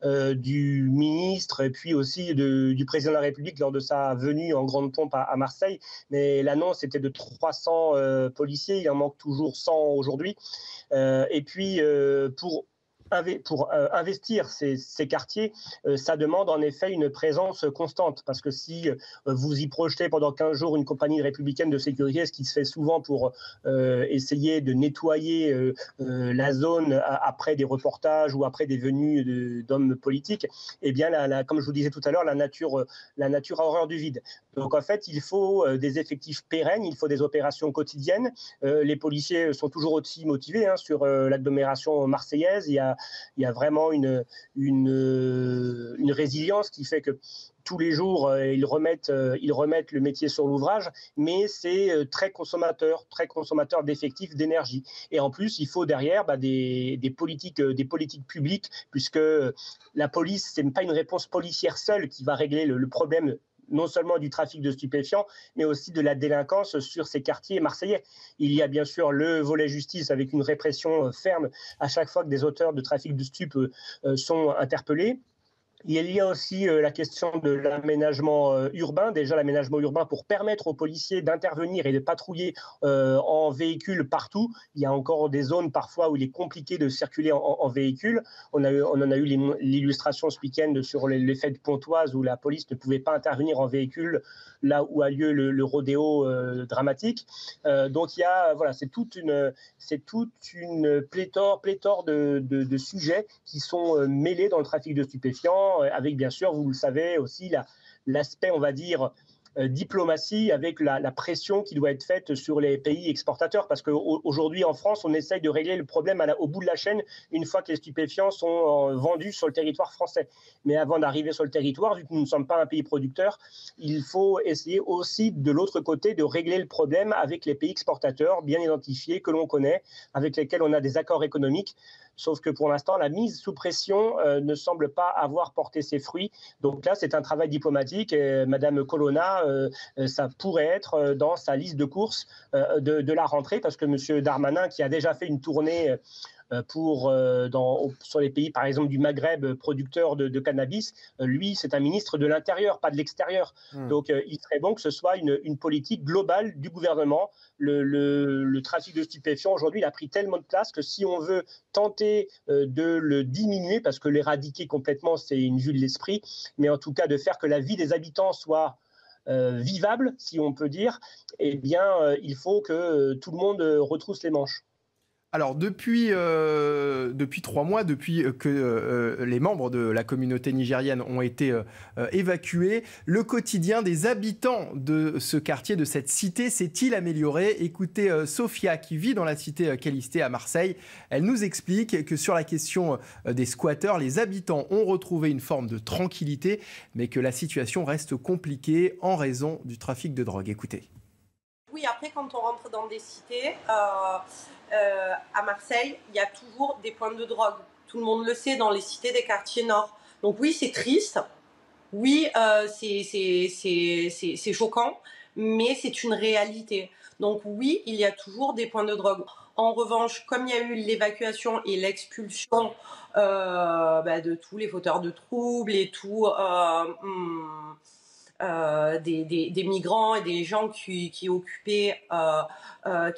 du ministre et puis aussi du président de la République lors de sa venue en grande pompe à Marseille, mais l'annonce était de 300 policiers, il en manque toujours 100 aujourd'hui. Et puis, pour investir ces quartiers, ça demande en effet une présence constante. Parce que si vous y projetez pendant 15 jours une compagnie républicaine de sécurité, ce qui se fait souvent pour essayer de nettoyer la zone après des reportages ou après des venues d'hommes politiques, eh bien, comme je vous disais tout à l'heure, la nature a horreur du vide. Donc en fait, il faut des effectifs pérennes, il faut des opérations quotidiennes. Les policiers sont toujours aussi motivés sur l'agglomération marseillaise. Il y a y a vraiment une résilience qui fait que tous les jours, ils remettent le métier sur l'ouvrage, mais c'est très consommateur d'effectifs, d'énergie. Et en plus, il faut derrière des politiques publiques, puisque la police, ce n'est pas une réponse policière seule qui va régler le problème non seulement du trafic de stupéfiants, mais aussi de la délinquance sur ces quartiers marseillais. Il y a bien sûr le volet justice avec une répression ferme à chaque fois que des auteurs de trafic de stupes sont interpellés. Il y a aussi la question de l'aménagement urbain. Déjà, l'aménagement urbain pour permettre aux policiers d'intervenir et de patrouiller en véhicule partout. Il y a encore des zones parfois où il est compliqué de circuler en véhicule. On en a eu l'illustration ce week-end sur les faits de Pontoise où la police ne pouvait pas intervenir en véhicule là où a lieu le rodéo dramatique. Donc, c'est toute une pléthore de sujets qui sont mêlés dans le trafic de stupéfiants, avec bien sûr, vous le savez aussi, l'aspect, on va dire, diplomatie, avec la pression qui doit être faite sur les pays exportateurs, parce qu'aujourd'hui en France, on essaye de régler le problème au bout de la chaîne une fois que les stupéfiants sont vendus sur le territoire français. Mais avant d'arriver sur le territoire, vu que nous ne sommes pas un pays producteur, il faut essayer aussi de l'autre côté de régler le problème avec les pays exportateurs bien identifiés, que l'on connaît, avec lesquels on a des accords économiques. Sauf que pour l'instant, la mise sous pression ne semble pas avoir porté ses fruits. Donc là, c'est un travail diplomatique. Et Madame Colonna, ça pourrait être dans sa liste de courses de la rentrée, parce que Monsieur Darmanin, qui a déjà fait une tournée sur les pays, par exemple, du Maghreb, producteurs de cannabis, lui, c'est un ministre de l'Intérieur, pas de l'extérieur. Donc, il serait bon que ce soit une politique globale du gouvernement. Le trafic de stupéfiants, aujourd'hui, il a pris tellement de place que si on veut tenter de le diminuer, parce que l'éradiquer complètement, c'est une vue de l'esprit, mais en tout cas de faire que la vie des habitants soit vivable, si on peut dire, eh bien, il faut que tout le monde retrousse les manches. Alors, depuis 3 mois, depuis que les membres de la communauté nigérienne ont été évacués, le quotidien des habitants de ce quartier, de cette cité, s'est-il amélioré? Écoutez Sophia, qui vit dans la cité Calisté à Marseille. Elle nous explique que sur la question des squatteurs, les habitants ont retrouvé une forme de tranquillité, mais que la situation reste compliquée en raison du trafic de drogue. Écoutez. Oui, après, quand on rentre dans des cités, à Marseille, il y a toujours des points de drogue. Tout le monde le sait dans les cités des quartiers nord. Donc oui, c'est triste. Oui, c'est choquant, mais c'est une réalité. Donc oui, il y a toujours des points de drogue. En revanche, comme il y a eu l'évacuation et l'expulsion de tous les fauteurs de troubles et tout... des migrants et des gens qui occupaient,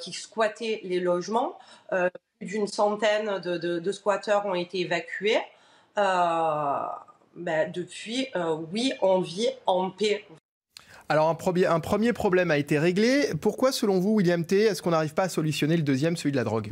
qui squattaient les logements. Plus d'une centaine de squatteurs ont été évacués. Depuis, oui, on vit en paix. Alors un premier problème a été réglé. Pourquoi, selon vous, William T, est-ce qu'on n'arrive pas à solutionner le deuxième, celui de la drogue?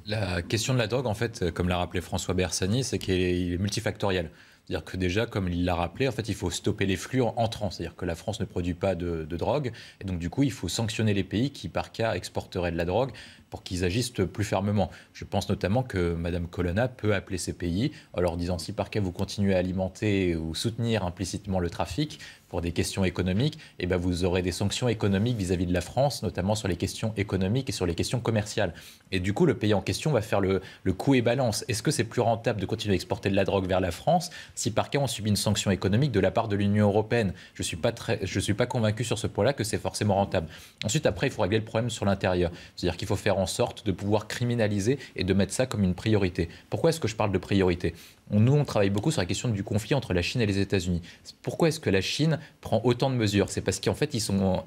La question de la drogue, en fait, comme l'a rappelé François Bersani, c'est qu'il est multifactoriel. C'est-à-dire que déjà, comme il l'a rappelé, en fait, il faut stopper les flux entrants. C'est-à-dire que la France ne produit pas de drogue. Et donc, du coup, il faut sanctionner les pays qui, par cas, exporteraient de la drogue pour qu'ils agissent plus fermement. Je pense notamment que Mme Colonna peut appeler ces pays en leur disant si par cas vous continuez à alimenter ou soutenir implicitement le trafic pour des questions économiques, eh ben vous aurez des sanctions économiques vis-à-vis de la France, notamment sur les questions économiques et sur les questions commerciales. Et du coup, le pays en question va faire le coût et balance. Est-ce que c'est plus rentable de continuer à exporter de la drogue vers la France si par cas on subit une sanction économique de la part de l'Union européenne? Je ne suis pas convaincu sur ce point-là que c'est forcément rentable. Ensuite, après, il faut régler le problème sur l'intérieur. C'est-à-dire qu'il faut faire en sorte de pouvoir criminaliser et de mettre ça comme une priorité. Pourquoi est-ce que je parle de priorité ? Nous, on travaille beaucoup sur la question du conflit entre la Chine et les États-Unis. Pourquoi est-ce que la Chine prend autant de mesures? C'est parce qu'en fait, ils sont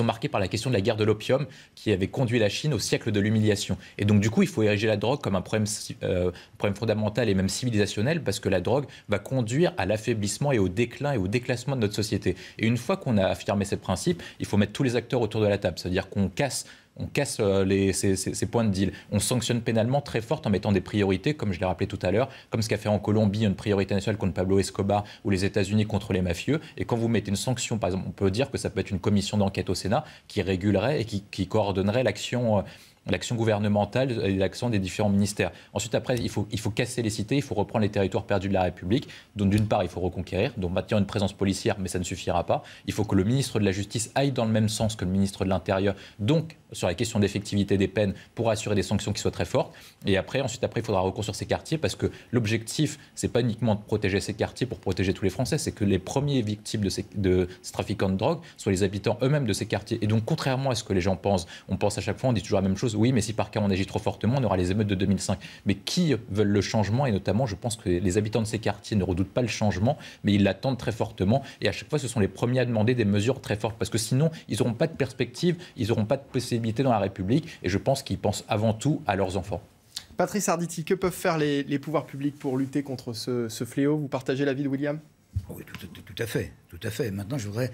marqués par la question de la guerre de l'opium qui avait conduit la Chine au siècle de l'humiliation. Et donc, du coup, il faut ériger la drogue comme un problème fondamental et même civilisationnel parce que la drogue va conduire à l'affaiblissement et au déclin et au déclassement de notre société. Et une fois qu'on a affirmé ces principes, il faut mettre tous les acteurs autour de la table. C'est-à-dire qu'on casse ces points de deal. On sanctionne pénalement très fort en mettant des priorités, comme je l'ai rappelé tout à l'heure, comme ce qu'a fait en Colombie une priorité nationale contre Pablo Escobar ou les États-Unis contre les mafieux. Et quand vous mettez une sanction, par exemple, on peut dire que ça peut être une commission d'enquête au Sénat qui régulerait et qui coordonnerait l'action l'action gouvernementale et l'action des différents ministères. Ensuite, après, il faut casser les cités, il faut reprendre les territoires perdus de la République. Donc, d'une part, il faut reconquérir, donc maintenir une présence policière, mais ça ne suffira pas. Il faut que le ministre de la Justice aille dans le même sens que le ministre de l'Intérieur, donc sur la question d'effectivité des peines, pour assurer des sanctions qui soient très fortes. Et après, il faudra reconstruire ces quartiers, parce que l'objectif, c'est pas uniquement de protéger ces quartiers pour protéger tous les Français, c'est que les premiers victimes de ces trafiquants de drogue soient les habitants eux-mêmes de ces quartiers. Et donc, contrairement à ce que les gens pensent, on pense à chaque fois, on dit toujours la même chose, oui, mais si par cas on agit trop fortement, on aura les émeutes de 2005. Mais qui veulent le changement? Et notamment, je pense que les habitants de ces quartiers ne redoutent pas le changement, mais ils l'attendent très fortement. Et à chaque fois, ce sont les premiers à demander des mesures très fortes, parce que sinon, ils n'auront pas de perspective, ils n'auront pas de possibilité dans la République. Et je pense qu'ils pensent avant tout à leurs enfants. Patrice Arditi, que peuvent faire les pouvoirs publics pour lutter contre ce fléau? Vous partagez l'avis de William? Oui, tout à fait. Maintenant, je voudrais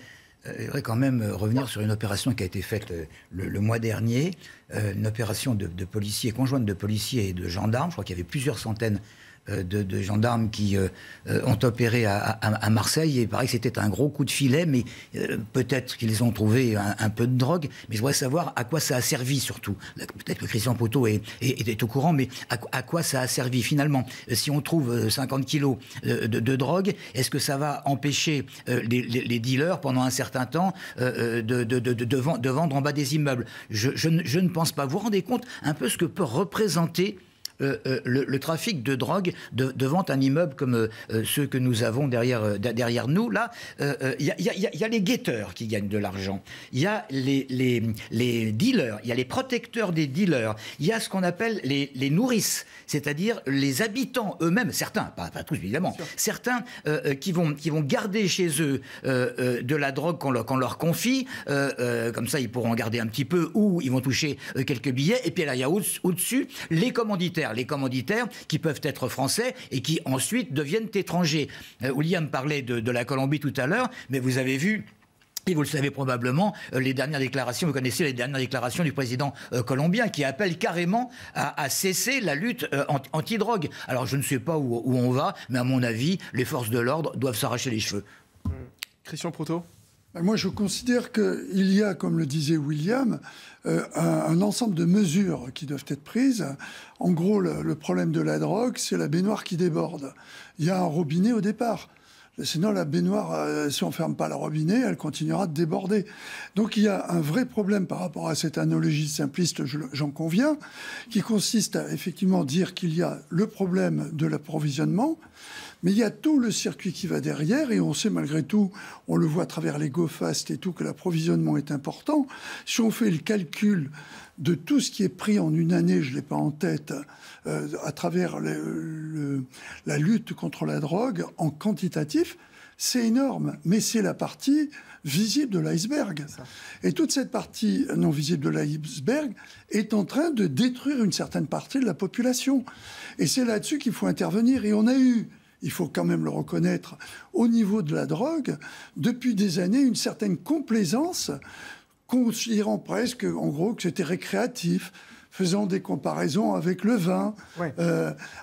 quand même revenir sur une opération qui a été faite le mois dernier, une opération de policiers, conjointe de policiers et de gendarmes. Je crois qu'il y avait plusieurs centaines de gendarmes qui ont opéré à Marseille, et il paraît que c'était un gros coup de filet, mais peut-être qu'ils ont trouvé un peu de drogue, mais je voudrais savoir à quoi ça a servi surtout. Peut-être que Christian Poteau est au courant, mais à quoi ça a servi finalement? Si on trouve 50 kilos de drogue, est-ce que ça va empêcher les dealers pendant un certain temps de vendre en bas des immeubles? Je ne pense pas. Vous vous rendez compte un peu ce que peut représenter le trafic de drogue devant un immeuble comme ceux que nous avons derrière nous? Là, il y a les guetteurs qui gagnent de l'argent, il y a les dealers, il y a les protecteurs des dealers, il y a ce qu'on appelle les nourrices, c'est-à-dire les habitants eux-mêmes, certains, pas tous évidemment, certains qui vont garder chez eux de la drogue qu'on leur confie, comme ça ils pourront en garder un petit peu, ou ils vont toucher quelques billets. Et puis là, il y a au-dessus les commanditaires qui peuvent être français et qui ensuite deviennent étrangers. William parlait de la Colombie tout à l'heure, mais vous avez vu, et vous le savez probablement, les dernières déclarations, vous connaissez les dernières déclarations du président colombien qui appelle carrément à cesser la lutte anti-drogue. Alors je ne sais pas où on va, mais à mon avis, les forces de l'ordre doivent s'arracher les cheveux. Christian Proto? Moi, je considère qu'il y a, comme le disait William, un ensemble de mesures qui doivent être prises. En gros, le problème de la drogue, c'est la baignoire qui déborde. Il y a un robinet au départ. Sinon, la baignoire, si on ne ferme pas le robinet, elle continuera de déborder. Donc il y a un vrai problème par rapport à cette analogie simpliste, j'en conviens, qui consiste à effectivement dire qu'il y a le problème de l'approvisionnement, mais il y a tout le circuit qui va derrière, et on sait malgré tout, on le voit à travers les go-fast et tout, que l'approvisionnement est important. Si on fait le calcul de tout ce qui est pris en une année, je ne l'ai pas en tête, à travers la lutte contre la drogue, en quantitatif, c'est énorme. Mais c'est la partie visible de l'iceberg. Et toute cette partie non visible de l'iceberg est en train de détruire une certaine partie de la population. Et c'est là-dessus qu'il faut intervenir. Et on a eu, il faut quand même le reconnaître, au niveau de la drogue, depuis des années, une certaine complaisance, considérant presque, en gros, que c'était récréatif, faisant des comparaisons avec le vin,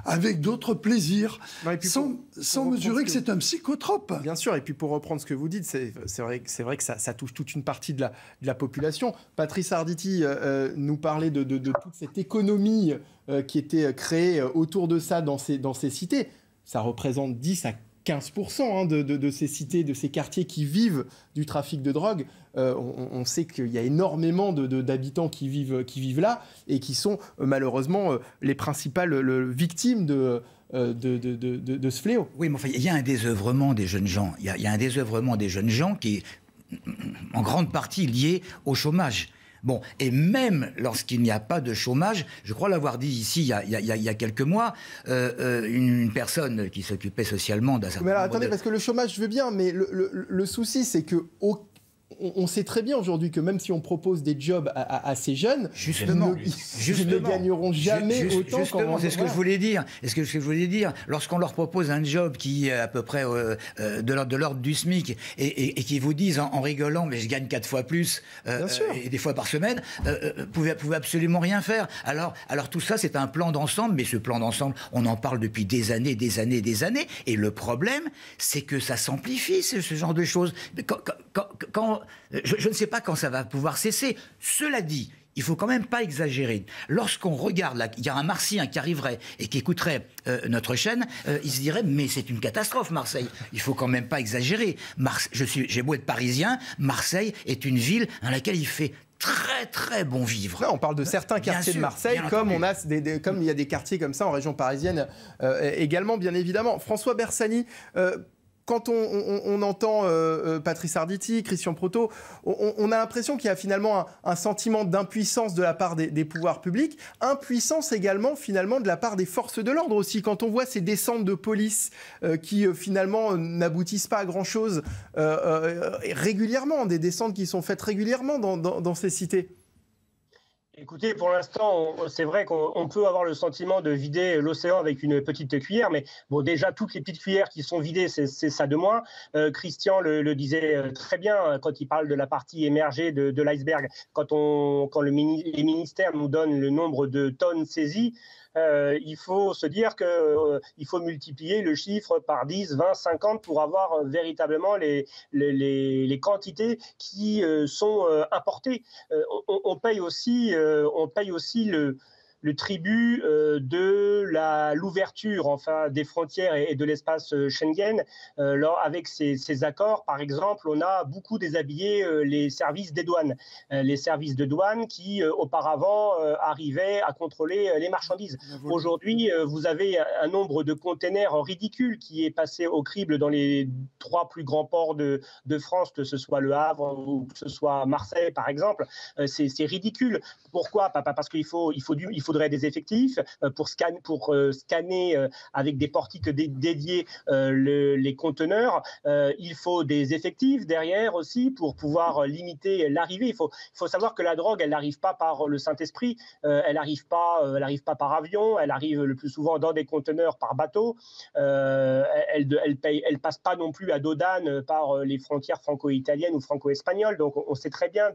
avec d'autres plaisirs, sans mesurer que c'est un psychotrope. Bien sûr, et puis pour reprendre ce que vous dites, c'est vrai que ça touche toute une partie de la population. Patrice Arditi nous parlait de toute cette économie qui était créée autour de ça dans ces cités. Ça représente 10 à 15% de ces cités, de ces quartiers qui vivent du trafic de drogue. On sait qu'il y a énormément d'habitants qui vivent là et qui sont malheureusement les principales victimes de ce fléau. Oui, mais enfin, il y a un désœuvrement des jeunes gens. Il y a un désœuvrement des jeunes gens qui est en grande partie lié au chômage. Bon, et même lorsqu'il n'y a pas de chômage, je crois l'avoir dit ici il y a quelques mois, une personne qui s'occupait socialement d'un certain nombre. Mais alors attendez, parce que le chômage, je veux bien, mais le souci, c'est que on sait très bien aujourd'hui que même si on propose des jobs à ces jeunes, ils ne gagneront jamais autant. Justement, c'est ce que je voulais dire. Lorsqu'on leur propose un job qui est à peu près de l'ordre du SMIC et qui vous disent en rigolant, mais je gagne 4 fois plus et des fois par semaine, vous pouvez absolument rien faire. Alors tout ça, c'est un plan d'ensemble, mais ce plan d'ensemble, on en parle depuis des années. Et le problème, c'est que ça s'amplifie, ce genre de choses. Je ne sais pas quand ça va pouvoir cesser. Cela dit, il faut quand même pas exagérer. Lorsqu'on regarde, il y a un Martien qui arriverait et qui écouterait notre chaîne, il se dirait mais c'est une catastrophe Marseille. Il faut quand même pas exagérer. J'ai beau être parisien, Marseille est une ville dans laquelle il fait très très bon vivre. Là, on parle de certains quartiers de Marseille, comme il y a des quartiers comme ça en région parisienne également, bien évidemment. François Bersani, quand on entend Patrice Arditi, Christian Proto, on a l'impression qu'il y a finalement un sentiment d'impuissance de la part des pouvoirs publics, impuissance également finalement de la part des forces de l'ordre aussi. Quand on voit ces descentes de police qui finalement n'aboutissent pas à grand-chose régulièrement, des descentes qui sont faites régulièrement dans ces cités. Écoutez, pour l'instant, c'est vrai qu'on peut avoir le sentiment de vider l'océan avec une petite cuillère, mais bon, déjà, toutes les petites cuillères qui sont vidées, c'est ça de moins. Christian le disait très bien quand il parle de la partie émergée de l'iceberg. Quand les ministères nous donnent le nombre de tonnes saisies, il faut se dire qu'il faut multiplier le chiffre par 10, 20, 50 pour avoir véritablement les quantités qui sont importées. On paye aussi le tribut de l'ouverture des frontières et de l'espace Schengen. Avec ces accords, par exemple, on a beaucoup déshabillé les services des douanes. Les services de douane qui, auparavant, arrivaient à contrôler les marchandises. Aujourd'hui, vous avez un nombre de containers ridicule qui est passé au crible dans les 3 plus grands ports de France, que ce soit Le Havre ou que ce soit Marseille, par exemple. C'est ridicule. Pourquoi? Parce qu'il faudrait des effectifs pour scanner avec des portiques dédiés les conteneurs. Il faut des effectifs derrière aussi pour pouvoir limiter l'arrivée. Il faut savoir que la drogue, elle n'arrive pas par le Saint-Esprit, elle n'arrive pas par avion, elle arrive le plus souvent dans des conteneurs par bateau. Elle passe pas non plus à dos d'âne par les frontières franco-italiennes ou franco-espagnoles. Donc on sait très bien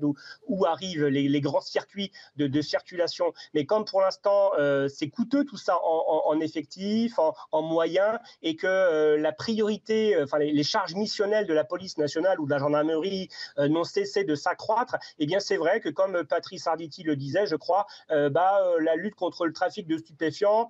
où arrivent les grands circuits de circulation. Mais comme pour l'instant, c'est coûteux tout ça en effectifs, en moyens, et que la priorité, les charges missionnelles de la police nationale ou de la gendarmerie n'ont cessé de s'accroître, eh bien c'est vrai que comme Patrice Arditi le disait, je crois, la lutte contre le trafic de stupéfiants,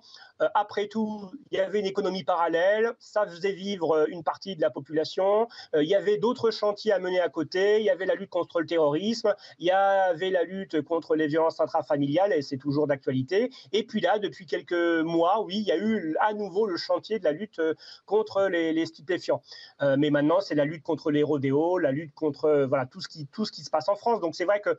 après tout, il y avait une économie parallèle, ça faisait vivre une partie de la population, il y avait d'autres chantiers à mener à côté, il y avait la lutte contre le terrorisme, il y avait la lutte contre les violences intrafamiliales, et c'est toujours d'actualité. Et puis là, depuis quelques mois, oui, il y a eu à nouveau le chantier de la lutte contre les stupéfiants. Mais maintenant, c'est la lutte contre les rodéos, la lutte contre tout ce qui se passe en France. Donc c'est vrai que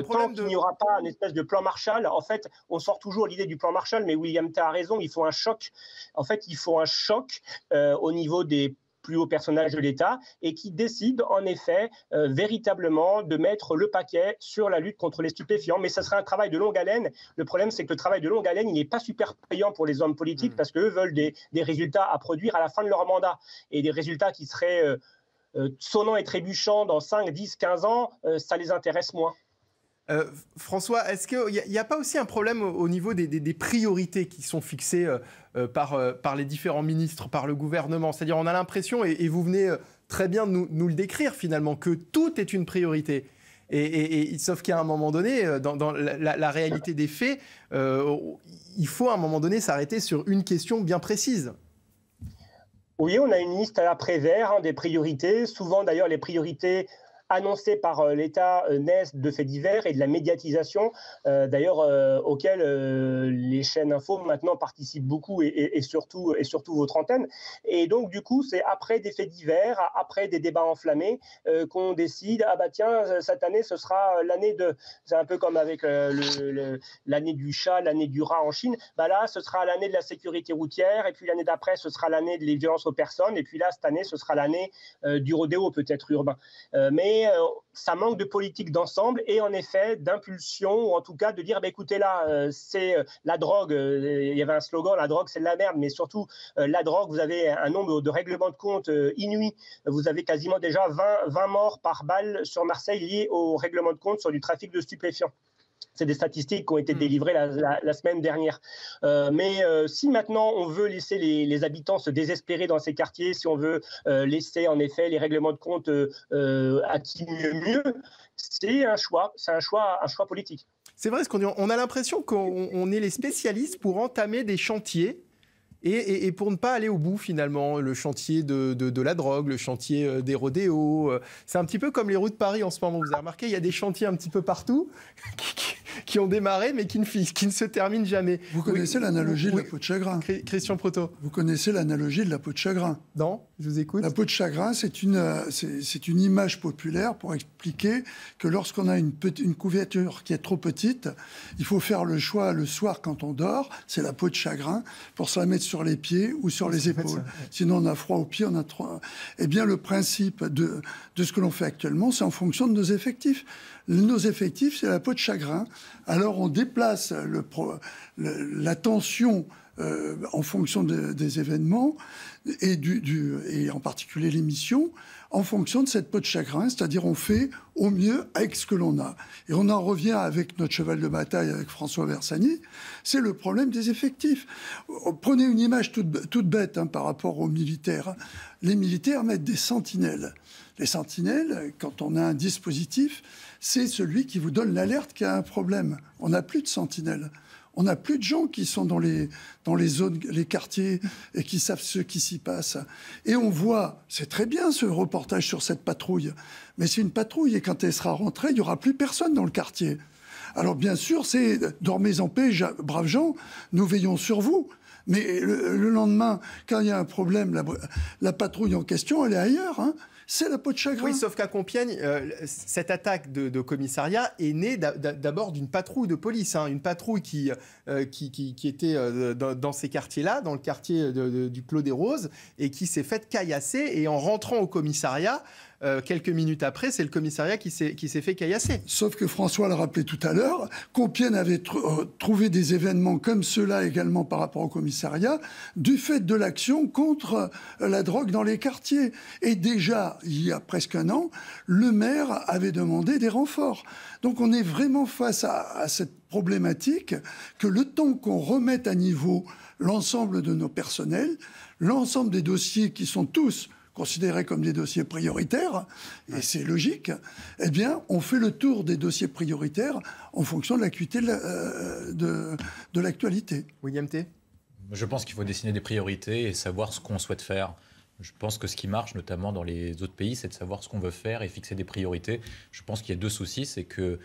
tant qu'il n'y aura pas une espèce de plan Marshall, en fait, on sort toujours l'idée du plan Marshall, mais William T a raison, il faut un choc. En fait, il faut un choc au niveau des plus hauts personnages de l'État et qui décident en effet véritablement de mettre le paquet sur la lutte contre les stupéfiants. Mais ça serait un travail de longue haleine. Le problème, c'est que le travail de longue haleine, il n'est pas super payant pour les hommes politiques parce qu'eux veulent des résultats à produire à la fin de leur mandat. Et des résultats qui seraient sonnants et trébuchants dans 5, 10, 15 ans, ça les intéresse moins. François, est-ce qu'il n'y a pas aussi un problème au niveau des priorités qui sont fixées par les différents ministres, par le gouvernement? C'est-à-dire on a l'impression, et vous venez très bien de nous le décrire finalement, que tout est une priorité. Sauf qu'à un moment donné, dans la réalité des faits, il faut à un moment donné s'arrêter sur une question bien précise. Oui, on a une liste à Prévert des priorités. Souvent d'ailleurs les priorités annoncées par l'État naissent de faits divers et de la médiatisation, d'ailleurs auquel les chaînes info maintenant participent beaucoup et surtout votre antenne. Et donc du coup, c'est après des faits divers, après des débats enflammés, qu'on décide, ah bah tiens, cette année ce sera l'année de... C'est un peu comme avec l'année du chat, l'année du rat en Chine. Bah là, ce sera l'année de la sécurité routière, et puis l'année d'après, ce sera l'année des violences aux personnes, et puis là, cette année, ce sera l'année du rodéo peut-être urbain. Mais ça manque de politique d'ensemble et en effet d'impulsion, ou en tout cas de dire écoutez là, c'est la drogue, il y avait un slogan, la drogue c'est de la merde, mais surtout la drogue, vous avez un nombre de règlements de compte inouï, vous avez quasiment déjà 20 morts par balle sur Marseille liés au règlement de compte sur du trafic de stupéfiants. C'est des statistiques qui ont été délivrées la semaine dernière. Mais si maintenant on veut laisser les habitants se désespérer dans ces quartiers, si on veut laisser en effet les règlements de compte à qui mieux, c'est un choix politique. C'est vrai, on a l'impression qu'on est les spécialistes pour entamer des chantiers et pour ne pas aller au bout finalement. Le chantier de la drogue, le chantier des rodéos. C'est un petit peu comme les rues de Paris en ce moment. Vous avez remarqué, il y a des chantiers un petit peu partout qui ont démarré mais qui ne se terminent jamais. Vous connaissez l'analogie de la peau de chagrin. Christian Proto. Vous connaissez l'analogie de la peau de chagrin. Non, je vous écoute. La peau de chagrin, c'est une image populaire pour expliquer que lorsqu'on a une couverture qui est trop petite, il faut faire le choix le soir quand on dort, c'est la peau de chagrin, pour se la mettre sur les pieds ou sur les épaules. Sinon, on a froid aux pieds, on a trop... Eh bien, le principe de ce que l'on fait actuellement, c'est en fonction de nos effectifs. Nos effectifs, c'est la peau de chagrin. Alors, on déplace la tension en fonction des événements et en particulier les missions, en fonction de cette peau de chagrin, c'est-à-dire on fait au mieux avec ce que l'on a. Et on en revient avec notre cheval de bataille, avec François Bersani, c'est le problème des effectifs. Prenez une image toute bête par rapport aux militaires. Les militaires mettent des sentinelles. Les sentinelles, quand on a un dispositif, c'est celui qui vous donne l'alerte qu'il y a un problème. On n'a plus de sentinelles. On n'a plus de gens qui sont dans les zones, les quartiers, et qui savent ce qui s'y passe. Et on voit, c'est très bien ce reportage sur cette patrouille, mais c'est une patrouille, et quand elle sera rentrée, il n'y aura plus personne dans le quartier. Alors bien sûr, c'est « dormez en paix, braves gens, nous veillons sur vous ». Mais le lendemain, quand il y a un problème, la patrouille en question, elle est ailleurs, c'est la peau de chagrin. Oui, sauf qu'à Compiègne, cette attaque de commissariat est née d'abord d'une patrouille de police. Une patrouille qui était dans ces quartiers-là, dans le quartier du Clos des Roses, et qui s'est faite caillasser. Et en rentrant au commissariat, quelques minutes après, c'est le commissariat qui s'est fait caillasser. Sauf que François l'a rappelé tout à l'heure, Compiègne avait trouvé des événements comme ceux-là également par rapport au commissariat, du fait de l'action contre la drogue dans les quartiers. Et déjà, il y a presque un an, le maire avait demandé des renforts. Donc on est vraiment face à cette problématique que le temps qu'on remette à niveau l'ensemble de nos personnels, l'ensemble des dossiers qui sont tous considérés comme des dossiers prioritaires, et c'est logique, eh bien, on fait le tour des dossiers prioritaires en fonction de l'acuité de l'actualité. William T. Je pense qu'il faut dessiner des priorités et savoir ce qu'on souhaite faire. Je pense que ce qui marche, notamment dans les autres pays, c'est de savoir ce qu'on veut faire et fixer des priorités. Je pense qu'il y a deux soucis, c'est que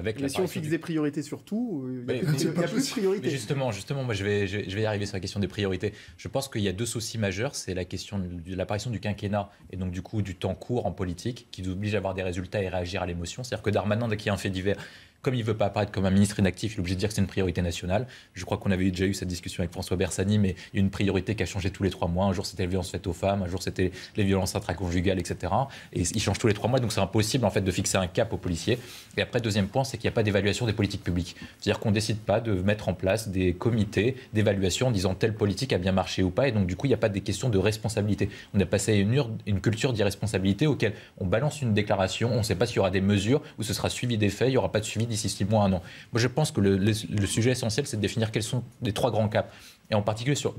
mais si on fixe des priorités sur tout, il n'y a plus de priorités. Mais justement, moi je vais y arriver sur la question des priorités. Je pense qu'il y a deux soucis majeurs, c'est la question de l'apparition du quinquennat et donc du coup du temps court en politique qui nous oblige à avoir des résultats et réagir à l'émotion. C'est-à-dire que Darmanin, dès qu'il y a un fait divers, comme il ne veut pas apparaître comme un ministre inactif, il est obligé de dire que c'est une priorité nationale. Je crois qu'on avait déjà eu cette discussion avec François Bersani, mais il y a une priorité qui a changé tous les 3 mois. Un jour, c'était les violences faites aux femmes, un jour, c'était les violences intraconjugales, etc. Et il change tous les 3 mois, donc c'est impossible en fait de fixer un cap aux policiers. Et après, deuxième point, c'est qu'il n'y a pas d'évaluation des politiques publiques. C'est-à-dire qu'on ne décide pas de mettre en place des comités d'évaluation en disant telle politique a bien marché ou pas. Et donc, du coup, il n'y a pas des questions de responsabilité. On a passé une culture d'irresponsabilité auquel on balance une déclaration, on ne sait pas s'il y aura des mesures ou ce sera suivi des faits, il n'y aura pas de suivi d'ici 6 mois, 1 an. Moi, je pense que le sujet essentiel, c'est de définir quels sont les 3 grands caps. Et en particulier sur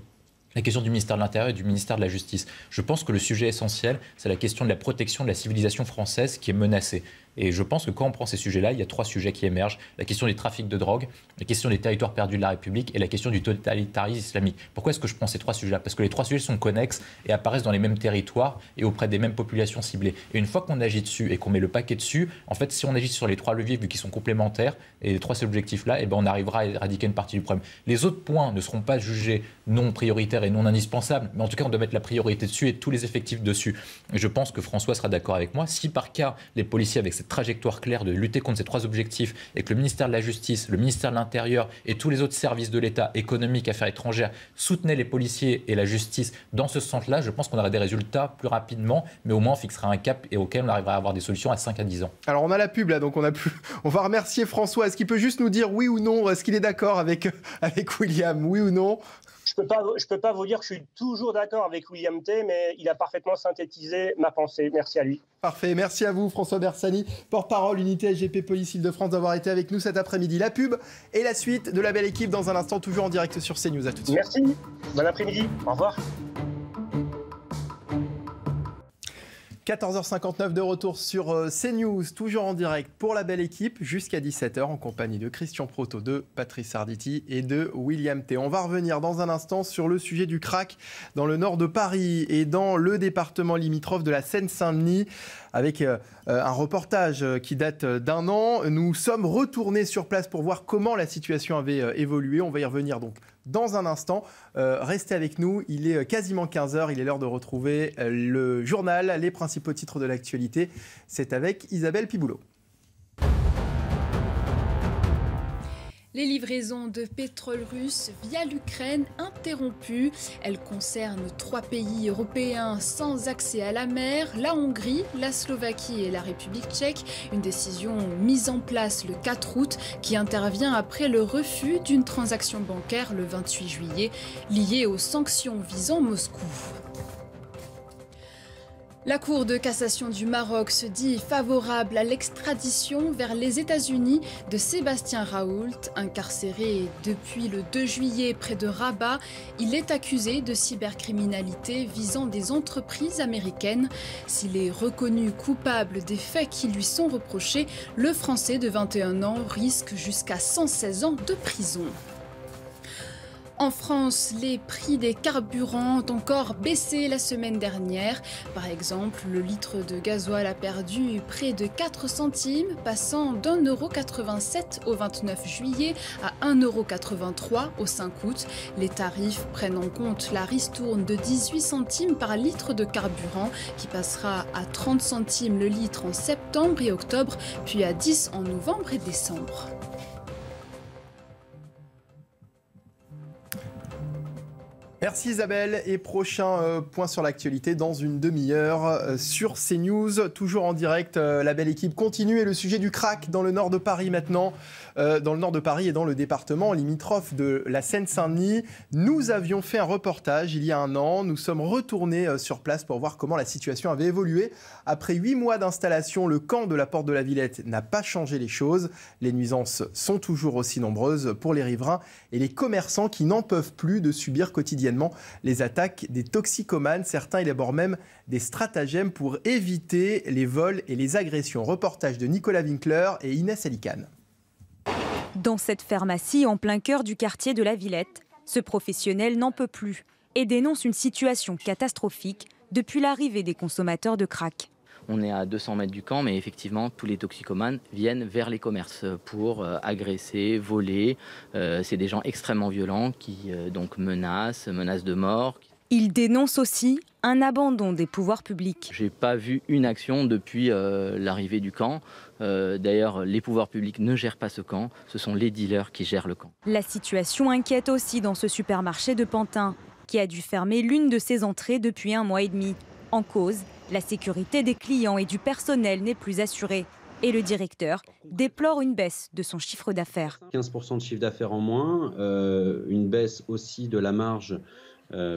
la question du ministère de l'Intérieur et du ministère de la Justice. Je pense que le sujet essentiel, c'est la question de la protection de la civilisation française qui est menacée. Et je pense que quand on prend ces sujets-là, il y a 3 sujets qui émergent. La question des trafics de drogue, la question des territoires perdus de la République et la question du totalitarisme islamique. Pourquoi est-ce que je prends ces 3 sujets-là? Parce que les 3 sujets sont connexes et apparaissent dans les mêmes territoires et auprès des mêmes populations ciblées. Et une fois qu'on agit dessus et qu'on met le paquet dessus, en fait, si on agit sur les 3 leviers, vu qu'ils sont complémentaires, et les 3 objectifs-là, eh ben, on arrivera à éradiquer une partie du problème. Les autres points ne seront pas jugés non prioritaires et non indispensables, mais en tout cas, on doit mettre la priorité dessus et tous les effectifs dessus. Et je pense que François sera d'accord avec moi. Si par cas, les policiers, avec cette trajectoire claire de lutter contre ces 3 objectifs et que le ministère de la Justice, le ministère de l'Intérieur et tous les autres services de l'État, économiques, affaires étrangères, soutenaient les policiers et la justice dans ce sens-là, je pense qu'on aura des résultats plus rapidement, mais au moins on fixera un cap et auquel on arrivera à avoir des solutions à 5 à 10 ans. Alors on a la pub là, donc on va remercier François. Est-ce qu'il peut juste nous dire oui ou non, est-ce qu'il est d'accord avec William, oui ou non? Je peux pas vous dire que je suis toujours d'accord avec William T, mais il a parfaitement synthétisé ma pensée. Merci à lui. Parfait, merci à vous François Bersani, porte-parole unité SGP Police Île-de-France, d'avoir été avec nous cet après-midi. La pub et la suite de la belle équipe dans un instant, toujours en direct sur CNews. À tout de suite. Merci, bon après-midi, au revoir. 14h59 de retour sur CNews, toujours en direct pour la belle équipe, jusqu'à 17h en compagnie de Christian Proto, de Patrice Arditi et de William T. On va revenir dans un instant sur le sujet du crack dans le nord de Paris et dans le département limitrophe de la Seine-Saint-Denis, avec un reportage qui date d'un an. Nous sommes retournés sur place pour voir comment la situation avait évolué. On va y revenir donc dans un instant. Restez avec nous, il est quasiment 15h, il est l'heure de retrouver le journal, les principaux titres de l'actualité. C'est avec Isabelle Piboulot. Les livraisons de pétrole russe via l'Ukraine interrompues. Elles concernent 3 pays européens sans accès à la mer, la Hongrie, la Slovaquie et la République tchèque. Une décision mise en place le 4 août qui intervient après le refus d'une transaction bancaire le 28 juillet liée aux sanctions visant Moscou. La Cour de cassation du Maroc se dit favorable à l'extradition vers les États-Unis de Sébastien Raoult, incarcéré depuis le 2 juillet près de Rabat. Il est accusé de cybercriminalité visant des entreprises américaines. S'il est reconnu coupable des faits qui lui sont reprochés, le Français de 21 ans risque jusqu'à 116 ans de prison. En France, les prix des carburants ont encore baissé la semaine dernière. Par exemple, le litre de gasoil a perdu près de 4 centimes, passant d'1,87 € au 29 juillet à 1,83 € au 5 août. Les tarifs prennent en compte la ristourne de 18 centimes par litre de carburant, qui passera à 30 centimes le litre en septembre et octobre, puis à 10 en novembre et décembre. Merci Isabelle, et prochain point sur l'actualité dans une demi-heure sur CNews, toujours en direct. La belle équipe continue et le sujet du crack dans le nord de Paris maintenant, dans le nord de Paris et dans le département limitrophe de la Seine-Saint-Denis. Nous avions fait un reportage il y a un an, nous sommes retournés sur place pour voir comment la situation avait évolué. Après 8 mois d'installation, le camp de la Porte de la Villette n'a pas changé les choses. Les nuisances sont toujours aussi nombreuses pour les riverains et les commerçants qui n'en peuvent plus de subir quotidiennement les attaques des toxicomanes. Certains élaborent même des stratagèmes pour éviter les vols et les agressions. Reportage de Nicolas Winkler et Inès Alicane. Dans cette pharmacie en plein cœur du quartier de la Villette, ce professionnel n'en peut plus et dénonce une situation catastrophique depuis l'arrivée des consommateurs de crack. On est à 200 mètres du camp, mais effectivement, tous les toxicomanes viennent vers les commerces pour agresser, voler. C'est des gens extrêmement violents qui donc menacent de mort. Il dénonce aussi un abandon des pouvoirs publics. J'ai pas vu une action depuis l'arrivée du camp. D'ailleurs, les pouvoirs publics ne gèrent pas ce camp. Ce sont les dealers qui gèrent le camp. La situation inquiète aussi dans ce supermarché de Pantin, qui a dû fermer l'une de ses entrées depuis 1 mois et demi. En cause, la sécurité des clients et du personnel n'est plus assurée. Et le directeur déplore une baisse de son chiffre d'affaires. 15% de chiffre d'affaires en moins, une baisse aussi de la marge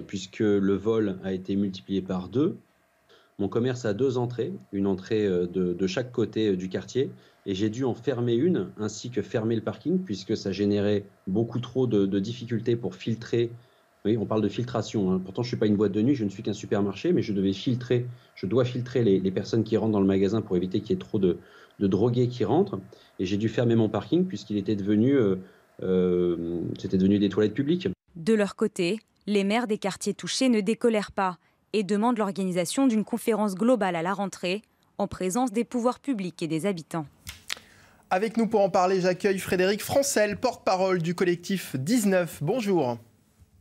puisque le vol a été multiplié par 2. Mon commerce a 2 entrées, une entrée de chaque côté du quartier. Et j'ai dû en fermer une, ainsi que fermer le parking, puisque ça générait beaucoup trop de difficultés pour filtrer. Oui, on parle de filtration. Pourtant, je ne suis pas une boîte de nuit, je ne suis qu'un supermarché, mais je dois filtrer les personnes qui rentrent dans le magasin pour éviter qu'il y ait trop de drogués qui rentrent. Et j'ai dû fermer mon parking puisqu'il était devenu des toilettes publiques. De leur côté, les maires des quartiers touchés ne décolèrent pas et demandent l'organisation d'une conférence globale à la rentrée en présence des pouvoirs publics et des habitants. Avec nous pour en parler, j'accueille Frédéric Francel, porte-parole du collectif 19. Bonjour.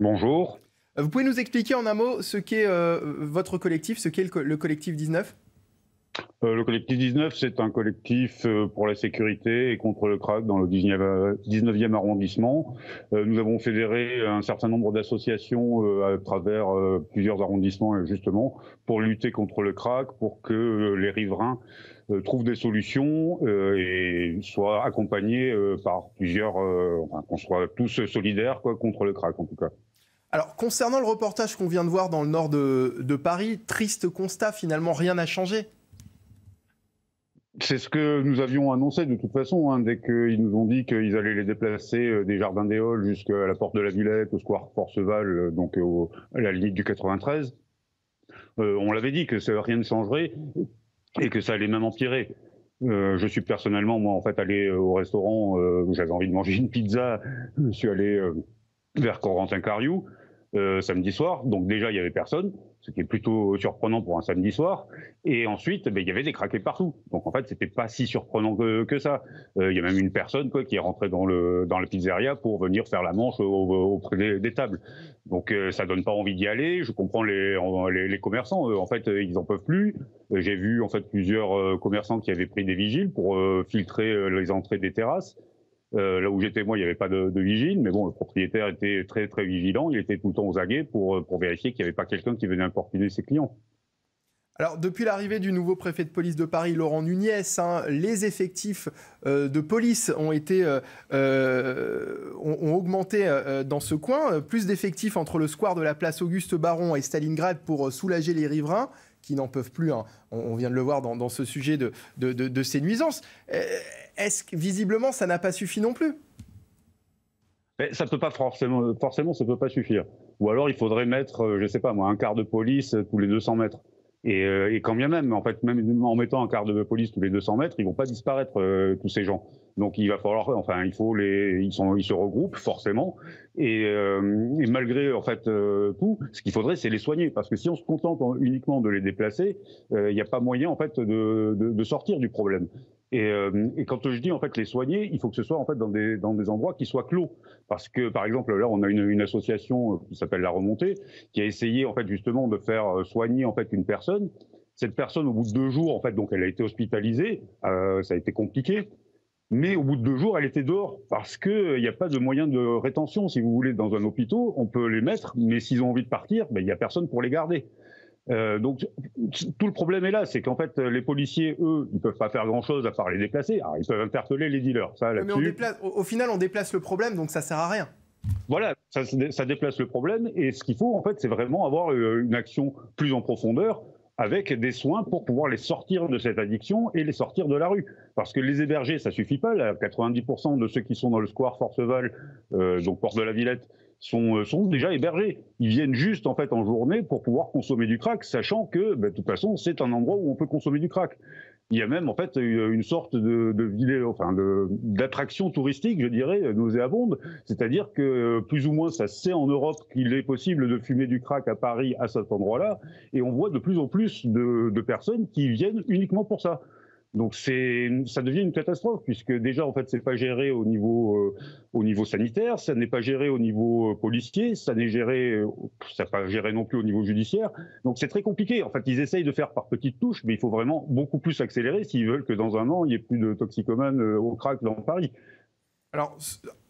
Bonjour. Vous pouvez nous expliquer en un mot ce qu'est votre collectif, ce qu'est le collectif 19 ? Le collectif 19, c'est un collectif pour la sécurité et contre le crack dans le 19e arrondissement. Nous avons fédéré un certain nombre d'associations à travers plusieurs arrondissements, justement, pour lutter contre le crack, pour que les riverains trouvent des solutions et soient accompagnés par plusieurs, qu'on soit tous solidaires contre le crack, en tout cas. Alors, concernant le reportage qu'on vient de voir dans le nord de Paris, triste constat, finalement, rien n'a changé. C'est ce que nous avions annoncé de toute façon, dès qu'ils nous ont dit qu'ils allaient les déplacer des Jardins des Halles jusqu'à la Porte de la Villette, au square Forceval, donc à la limite du 93. On l'avait dit que rien ne changerait et que ça allait même empirer. Je suis personnellement, moi, en fait, allé au restaurant où j'avais envie de manger une pizza. Je suis allé vers Corentin-Cariou samedi soir. Donc déjà, il y avait personne, ce qui est plutôt surprenant pour un samedi soir. Et ensuite, il y avait des craqués partout. Donc en fait, c'était pas si surprenant que ça. Il y a même une personne qui est rentrée dans la pizzeria pour venir faire la manche auprès des tables. Donc ça donne pas envie d'y aller. Je comprends les commerçants. En fait, ils en peuvent plus. J'ai vu en fait plusieurs commerçants qui avaient pris des vigiles pour filtrer les entrées des terrasses. Là où j'étais moi, il n'y avait pas de vigile, mais bon, le propriétaire était très très vigilant. Il était tout le temps aux aguets pour vérifier qu'il n'y avait pas quelqu'un qui venait importuner ses clients. Alors, depuis l'arrivée du nouveau préfet de police de Paris, Laurent Nunez, les effectifs de police ont augmenté dans ce coin. Plus d'effectifs entre le square de la place Auguste Baron et Stalingrad pour soulager les riverains qui n'en peuvent plus. On vient de le voir dans ce sujet de ces nuisances. Est-ce que, visiblement, ça n'a pas suffi non plus? Mais ça peut pas forcément, ça peut pas suffire. Ou alors, il faudrait mettre, je sais pas moi, un quart de police tous les 200 mètres. Et quand bien même, en fait, même en mettant un quart de police tous les 200 mètres, ils vont pas disparaître tous ces gens. Donc il va falloir, enfin, ils se regroupent forcément. Et malgré en fait tout, ce qu'il faudrait, c'est les soigner, parce que si on se contente uniquement de les déplacer, il n'y a pas moyen en fait de sortir du problème. Et quand je dis en fait les soigner, il faut que ce soit en fait dans des endroits qui soient clos, parce que par exemple là on a une association qui s'appelle La Remontée qui a essayé en fait justement de faire soigner en fait une personne. Cette personne au bout de 2 jours en fait donc elle a été hospitalisée, ça a été compliqué, mais au bout de 2 jours elle était dehors parce que il n'y a pas de moyen de rétention si vous voulez dans un hôpital. On peut les mettre, mais s'ils ont envie de partir, il n'y a personne pour les garder. Donc tout le problème est là, c'est qu'en fait les policiers, eux, ils peuvent pas faire grand-chose à part les déplacer. Alors, ils peuvent interpeller les dealers, ça là-dessus. Mais au final, on déplace le problème, donc ça sert à rien. Voilà, ça déplace le problème, et ce qu'il faut en fait, c'est vraiment avoir une action plus en profondeur, avec des soins pour pouvoir les sortir de cette addiction et les sortir de la rue. Parce que les héberger, ça suffit pas. Là, 90% de ceux qui sont dans le square Forceval, donc Porte de la Villette, sont déjà hébergés. Ils viennent juste en fait en journée pour pouvoir consommer du crack, sachant que de toute façon c'est un endroit où on peut consommer du crack. Il y a même en fait une sorte d'attraction touristique, je dirais, nauséabonde. C'est-à-dire que plus ou moins ça se sait en Europe qu'il est possible de fumer du crack à Paris à cet endroit-là, et on voit de plus en plus de personnes qui viennent uniquement pour ça. Donc ça devient une catastrophe, puisque déjà en fait c'est pas géré au niveau sanitaire, ça n'est pas géré au niveau policier, ça n'est pas géré non plus au niveau judiciaire. Donc c'est très compliqué. En fait, ils essayent de faire par petites touches, mais il faut vraiment beaucoup plus accélérer s'ils veulent que dans un an il n'y ait plus de toxicomanes au crack dans Paris. Alors,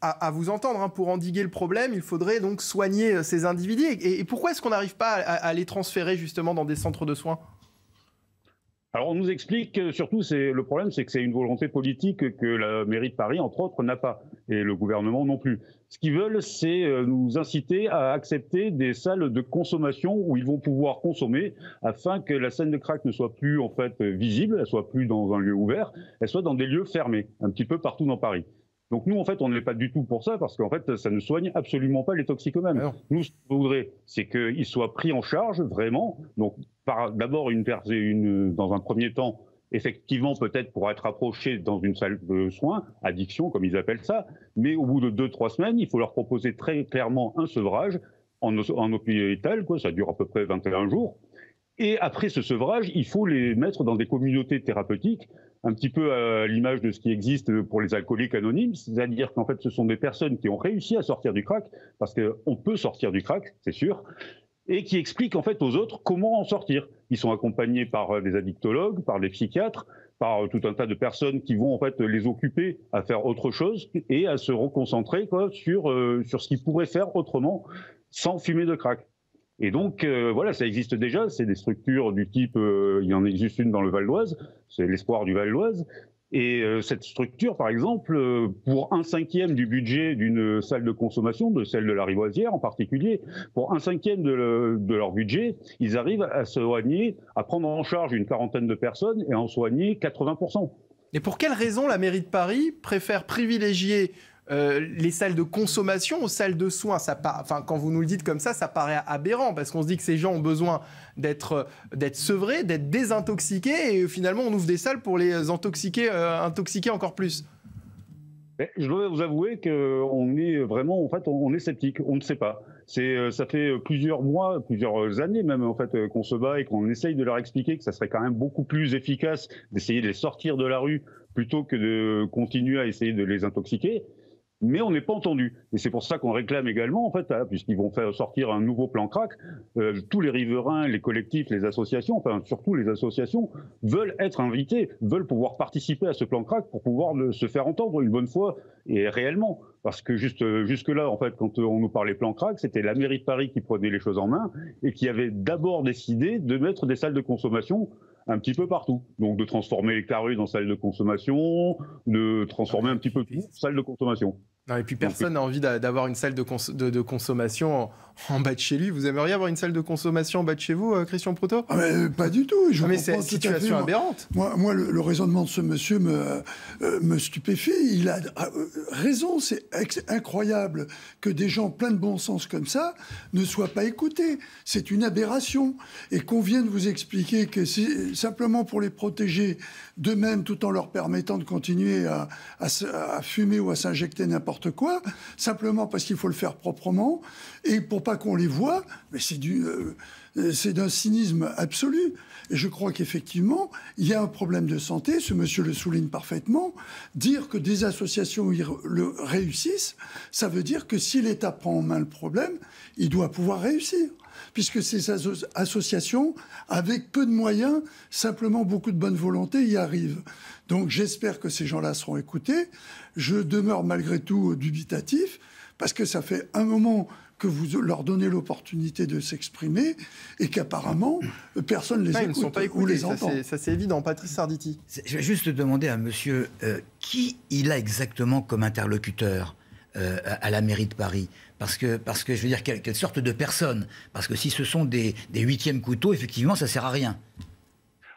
à vous entendre, pour endiguer le problème, il faudrait donc soigner ces individus. Et pourquoi est-ce qu'on n'arrive pas à les transférer justement dans des centres de soins ? Alors on nous explique que surtout le problème, c'est que c'est une volonté politique que la mairie de Paris, entre autres, n'a pas, et le gouvernement non plus. Ce qu'ils veulent, c'est nous inciter à accepter des salles de consommation où ils vont pouvoir consommer, afin que la scène de crack ne soit plus en fait visible, elle soit plus dans un lieu ouvert, elle soit dans des lieux fermés, un petit peu partout dans Paris. Donc nous, en fait, on n'est pas du tout pour ça, parce qu'en fait, ça ne soigne absolument pas les toxicomanes. Alors. Nous, ce qu'on voudrait, c'est qu'ils soient pris en charge, vraiment. Donc, d'abord, dans un premier temps, effectivement, peut-être pour être approchés dans une salle de soins, addiction, comme ils appellent ça, mais au bout de 2-3 semaines, il faut leur proposer très clairement un sevrage en hôpital, ça dure à peu près 21 jours. Et après ce sevrage, il faut les mettre dans des communautés thérapeutiques, un petit peu à l'image de ce qui existe pour les alcooliques anonymes, c'est-à-dire qu'en fait ce sont des personnes qui ont réussi à sortir du crack, parce qu'on peut sortir du crack, c'est sûr, et qui expliquent en fait aux autres comment en sortir. Ils sont accompagnés par des addictologues, par des psychiatres, par tout un tas de personnes qui vont en fait les occuper à faire autre chose et à se reconcentrer sur ce qu'ils pourraient faire autrement sans fumer de crack. Et donc, voilà, ça existe déjà, c'est des structures du type, il y en existe une dans le Val d'Oise, c'est l'Espoir du Val d'Oise, et cette structure, par exemple, pour 1/5 du budget d'une salle de consommation, de celle de la Rivoisière en particulier, pour 1/5 de leur budget, ils arrivent à soigner, à prendre en charge une quarantaine de personnes et à en soigner 80%. Et pour quelle raison la mairie de Paris préfère privilégier les salles de consommation aux salles de soins. Quand vous nous le dites comme ça paraît aberrant, parce qu'on se dit que ces gens ont besoin d'être sevrés, d'être désintoxiqués, et finalement on ouvre des salles pour les intoxiquer encore plus. Je dois vous avouer qu'on est vraiment, en fait, on est sceptique, on ne sait pas. Ça fait plusieurs mois, plusieurs années même, en fait, qu'on se bat et qu'on essaye de leur expliquer que ça serait quand même beaucoup plus efficace d'essayer de les sortir de la rue plutôt que de continuer à essayer de les intoxiquer. Mais on n'est pas entendu. Et c'est pour ça qu'on réclame également, en fait, puisqu'ils vont faire sortir un nouveau plan crack, tous les riverains, les collectifs, les associations, enfin surtout les associations, veulent être invités, veulent pouvoir participer à ce plan crack pour pouvoir se faire entendre une bonne fois et réellement. Parce que jusque-là, en fait, quand on nous parlait plan crack, c'était la mairie de Paris qui prenait les choses en main et qui avait d'abord décidé de mettre des salles de consommation un petit peu partout. Donc de transformer les carues en salles de consommation, de transformer un petit peu tout en salles de consommation. Non, et puis personne n'a envie d'avoir une salle de consommation en bas de chez lui. Vous aimeriez avoir une salle de consommation en bas de chez vous, Christian Proto? Pas du tout. Mais c'est une situation aberrante. Moi, le raisonnement de ce monsieur me stupéfie. Il a raison. C'est incroyable que des gens pleins de bon sens comme ça ne soient pas écoutés. C'est une aberration. Et qu'on vienne vous expliquer que c'est simplement pour les protéger d'eux-mêmes tout en leur permettant de continuer à fumer ou à s'injecter n'importe quoi, simplement parce qu'il faut le faire proprement et pour pas qu'on les voie, mais c'est d'un cynisme absolu. Et je crois qu'effectivement, il y a un problème de santé, ce monsieur le souligne parfaitement. Dire que des associations le réussissent, ça veut dire que si l'État prend en main le problème, il doit pouvoir réussir. Puisque ces associations, avec peu de moyens, simplement beaucoup de bonne volonté, y arrivent. Donc j'espère que ces gens-là seront écoutés. Je demeure malgré tout dubitatif, parce que ça fait un moment que vous leur donnez l'opportunité de s'exprimer et qu'apparemment, personne ne les écoute. Ils ne sont pas écoutés, ou les entend. Ça c'est évident. Patrice Arditi. Je vais juste demander à monsieur qui il a exactement comme interlocuteur à la mairie de Paris. Parce que je veux dire, quelle sorte de personnes? Parce que si ce sont des huitièmes couteaux, effectivement, ça ne sert à rien.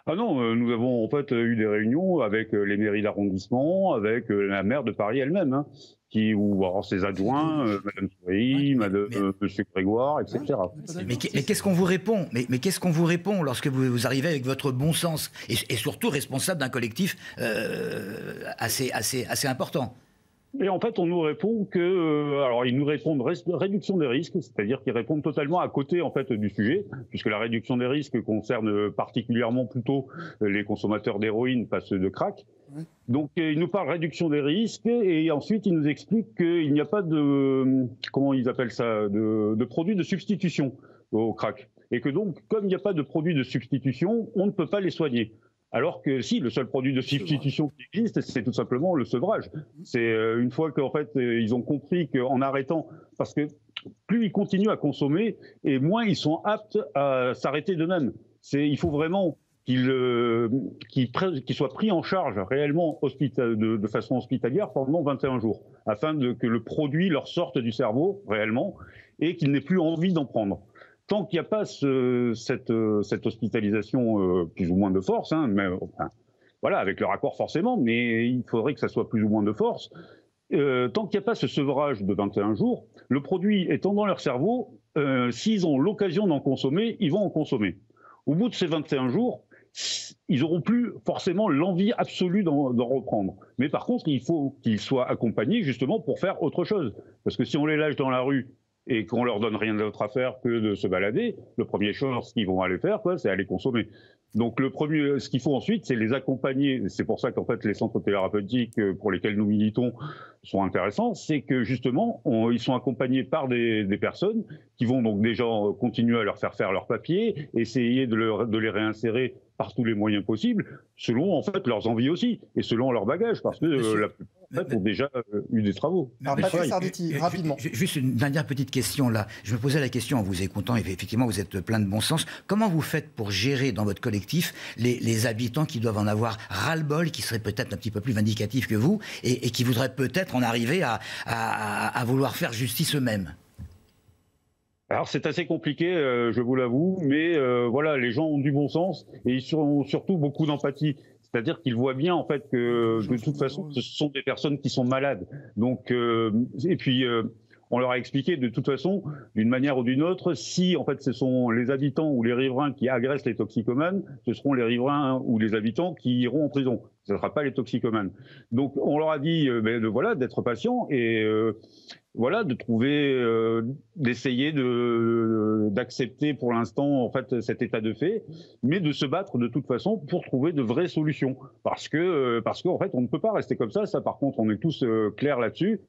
Ah non, nous avons en fait eu des réunions avec les mairies d'arrondissement, avec la maire de Paris elle-même, hein, ou alors ses adjoints, Madame Souris, Monsieur Grégoire, etc. Mais qu'est-ce qu'on vous répond? Mais qu'est-ce qu'on vous répond lorsque vous arrivez avec votre bon sens et surtout responsable d'un collectif assez important? Et en fait, on nous répond alors ils nous répondent réduction des risques, c'est-à-dire qu'ils répondent totalement à côté en fait du sujet, puisque la réduction des risques concerne particulièrement plutôt les consommateurs d'héroïne, pas ceux de crack. Oui. Donc ils nous parlent réduction des risques et ensuite ils nous expliquent qu'il n'y a pas de comment ils appellent ça, de produits de substitution au crack, et que donc comme il n'y a pas de produits de substitution, on ne peut pas les soigner. Alors que si, le seul produit de substitution qui existe, c'est tout simplement le sevrage. C'est une fois qu'en fait, ils ont compris qu'en arrêtant, parce que plus ils continuent à consommer, et moins ils sont aptes à s'arrêter d'eux-mêmes. Il faut vraiment qu'ils soient pris en charge réellement de façon hospitalière pendant 21 jours, afin que le produit leur sorte du cerveau réellement, et qu'ils n'aient plus envie d'en prendre. Tant qu'il n'y a pas cette hospitalisation plus ou moins de force, hein, mais, enfin, voilà, avec leur accord forcément, mais il faudrait que ça soit plus ou moins de force, tant qu'il n'y a pas ce sevrage de 21 jours, le produit étant dans leur cerveau, s'ils ont l'occasion d'en consommer, ils vont en consommer. Au bout de ces 21 jours, ils n'auront plus forcément l'envie absolue d'en reprendre. Mais par contre, il faut qu'ils soient accompagnés justement pour faire autre chose. Parce que si on les lâche dans la rue, et qu'on leur donne rien d'autre à faire que de se balader, le premier chose qu'ils vont aller faire, c'est aller consommer. Donc ce qu'il faut ensuite, c'est les accompagner. C'est pour ça qu'en fait les centres thérapeutiques pour lesquels nous militons sont intéressants, c'est que justement ils sont accompagnés par des personnes qui vont donc déjà continuer à leur faire leurs papiers, essayer de les réinsérer par tous les moyens possibles, selon en fait leurs envies aussi et selon leur bagage, parce que la plupart en fait, ont déjà eu des travaux. Alors, Patrice Arditi, rapidement. Juste une dernière petite question là. Je me posais la question en vous écoutant, et effectivement vous êtes plein de bon sens. Comment vous faites pour gérer dans votre collectif les habitants qui doivent en avoir ras-le-bol, qui seraient peut-être un petit peu plus vindicatifs que vous, et qui voudraient peut-être en arriver à vouloir faire justice eux-mêmes? Alors c'est assez compliqué, je vous l'avoue, mais voilà, les gens ont du bon sens et ils ont surtout beaucoup d'empathie. C'est-à-dire qu'ils voient bien en fait que de toute façon, ce sont des personnes qui sont malades. Donc, et puis. On leur a expliqué de toute façon, d'une manière ou d'une autre, si en fait ce sont les habitants ou les riverains qui agressent les toxicomanes, ce seront les riverains ou les habitants qui iront en prison. Ce ne sera pas les toxicomanes. Donc on leur a dit voilà, d'être patient et voilà, de trouver, d'essayer d'accepter pour l'instant en fait cet état de fait, mais de se battre de toute façon pour trouver de vraies solutions. Parce que en fait on ne peut pas rester comme ça. Ça par contre on est tous clairs là-dessus.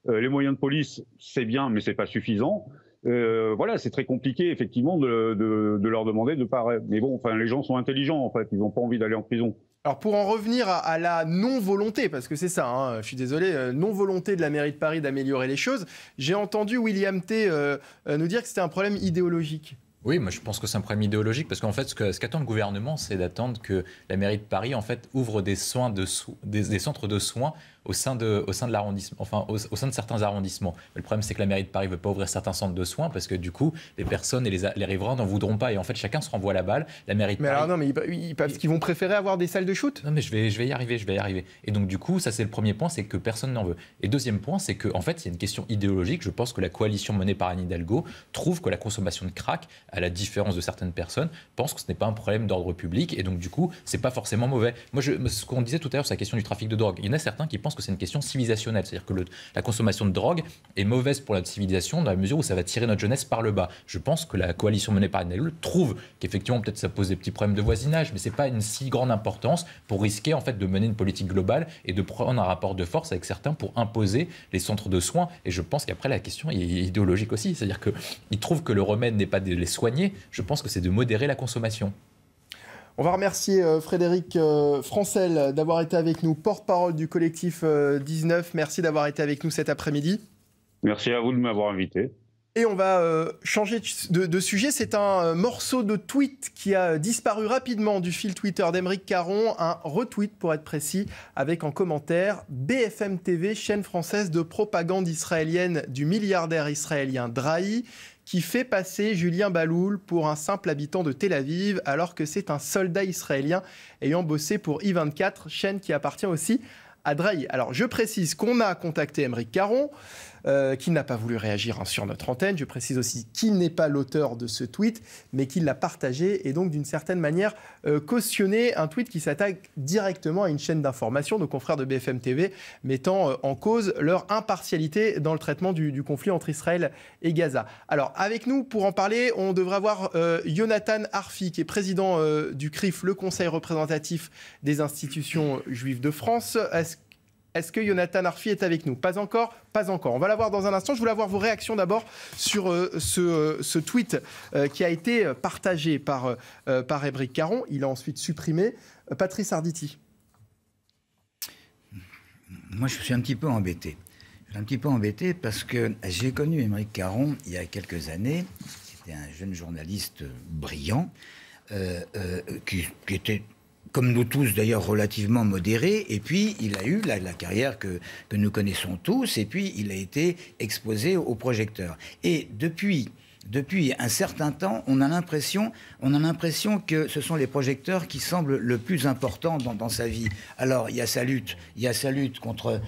Les moyens de police c'est bien, mais c'est pas suffisant. Voilà, c'est très compliqué effectivement de leur demander de pas. Mais bon, enfin les gens sont intelligents en fait, ils n'ont pas envie d'aller en prison. Alors pour en revenir à la non-volonté, parce que c'est ça, hein, je suis désolé, non-volonté de la mairie de Paris d'améliorer les choses, j'ai entendu William T nous dire que c'était un problème idéologique. Oui, moi je pense que c'est un problème idéologique parce qu'en fait, ce qu'attend le gouvernement, c'est d'attendre que la mairie de Paris en fait ouvre des centres de soins au sein de l'arrondissement, enfin au sein de certains arrondissements. Mais le problème, c'est que la mairie de Paris ne veut pas ouvrir certains centres de soins parce que du coup, les personnes et les riverains n'en voudront pas. Et en fait, chacun se renvoie la balle. La mairie de Paris. Alors non, mais parce qu'ils vont préférer avoir des salles de shoot. Non, mais je vais y arriver. Et donc du coup, ça c'est le premier point, c'est que personne n'en veut. Et deuxième point, c'est qu'en fait, il y a une question idéologique. Je pense que la coalition menée par Anne Hidalgo trouve que la consommation de crack, à la différence de certaines personnes, pense que ce n'est pas un problème d'ordre public. Et donc du coup, c'est pas forcément mauvais. Moi, ce qu'on disait tout à l'heure, c'est la question du trafic de drogue. Il y en a certains qui pensent que c'est une question civilisationnelle. C'est-à-dire que la consommation de drogue est mauvaise pour la civilisation dans la mesure où ça va tirer notre jeunesse par le bas. Je pense que la coalition menée par Anne Hidalgo trouve qu'effectivement peut-être ça pose des petits problèmes de voisinage, mais c'est pas une si grande importance pour risquer en fait de mener une politique globale et de prendre un rapport de force avec certains pour imposer les centres de soins. Et je pense qu'après la question est idéologique aussi, c'est-à-dire qu'ils trouvent que le remède n'est pas de les soigner. Je pense que c'est de modérer la consommation. On va remercier Frédéric Francel d'avoir été avec nous, porte-parole du collectif 19. Merci d'avoir été avec nous cet après-midi. Merci à vous de m'avoir invité. Et on va changer de sujet. C'est un morceau de tweet qui a disparu rapidement du fil Twitter d'Aymeric Caron. Un retweet pour être précis, avec en commentaire BFM TV, chaîne française de propagande israélienne du milliardaire israélien Drahi, qui fait passer Julien Baloul pour un simple habitant de Tel Aviv, alors que c'est un soldat israélien ayant bossé pour I24, chaîne qui appartient aussi à Drahi. Alors je précise qu'on a contacté Aymeric Caron, qui n'a pas voulu réagir sur notre antenne. Je précise aussi qu'il n'est pas l'auteur de ce tweet, mais qu'il l'a partagé et donc d'une certaine manière cautionné un tweet qui s'attaque directement à une chaîne d'information, nos confrères de BFM TV, mettant en cause leur impartialité dans le traitement du conflit entre Israël et Gaza. Alors avec nous pour en parler, on devrait avoir Yonatan Arfi, qui est président du CRIF, le Conseil représentatif des institutions juives de France. Est-ce que Yonatan Arfi est avec nous? Pas encore. On va l'avoir dans un instant. Je voulais avoir vos réactions d'abord sur ce tweet qui a été partagé par Aymeric Caron. Il a ensuite supprimé. Patrice Arditi. Moi, je suis un petit peu embêté. Parce que j'ai connu Aymeric Caron il y a quelques années. C'était un jeune journaliste brillant qui était, comme nous tous d'ailleurs, relativement modéré, et puis il a eu la carrière que nous connaissons tous, et puis il a été exposé aux projecteurs. Et depuis un certain temps, on a l'impression que ce sont les projecteurs qui semblent le plus important dans sa vie. Alors, il y a sa lutte contre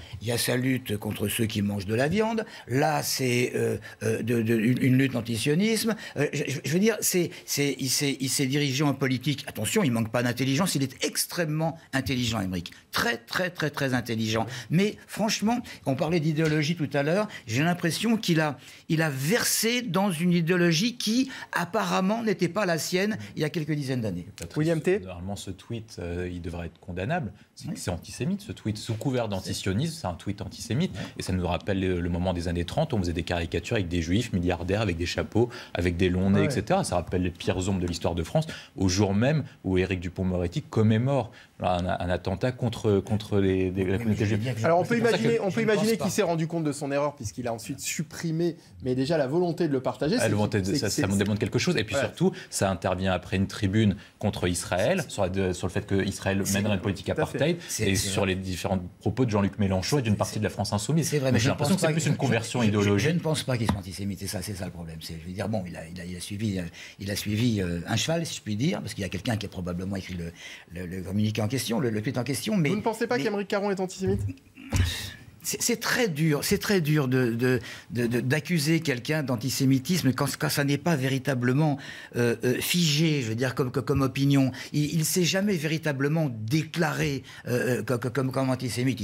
ceux qui mangent de la viande. Là, c'est une lutte antisionisme. Je veux dire, il s'est dirigé en politique. Attention, il manque pas d'intelligence. Il est extrêmement intelligent, Aymeric. Très, très, très, très intelligent. Mais franchement, on parlait d'idéologie tout à l'heure. J'ai l'impression qu'il a versé dans une idéologie qui apparemment n'était pas la sienne il y a quelques dizaines d'années. William T. Normalement, ce tweet, il devrait être condamnable. C'est antisémite, ce tweet. Sous couvert d'antisionisme, c'est un tweet antisémite. Ouais. Et ça nous rappelle le moment des années 30 où on faisait des caricatures avec des juifs milliardaires, avec des chapeaux, avec des longs nez, etc. Ça rappelle les pires ombres de l'histoire de France, au jour même où Éric Dupond-Moretti commémore un attentat contre la communauté juive. Alors on peut imaginer qu'il s'est rendu compte de son erreur puisqu'il a ensuite supprimé, mais déjà la volonté de le partager, ça démontre quelque chose. Et puis surtout, ça intervient après une tribune contre Israël, sur le fait qu'Israël mènerait une politique apartheid, et sur les différents propos de Jean-Luc Mélenchon et d'une partie de la France insoumise. C'est vrai, mais j'ai l'impression que c'est plus une conversion idéologique. Je ne pense pas qu'ils sont antisémites, c'est ça le problème. Je veux dire, bon, il a suivi un cheval, si je puis dire, parce qu'il y a quelqu'un qui a probablement écrit le communiqué en question, le tweet en question. Mais, vous ne pensez pas qu'Aymeric Caron est antisémite ? C'est très dur d'accuser quelqu'un d'antisémitisme quand ça n'est pas véritablement figé, je veux dire, comme opinion. Il ne s'est jamais véritablement déclaré comme antisémite.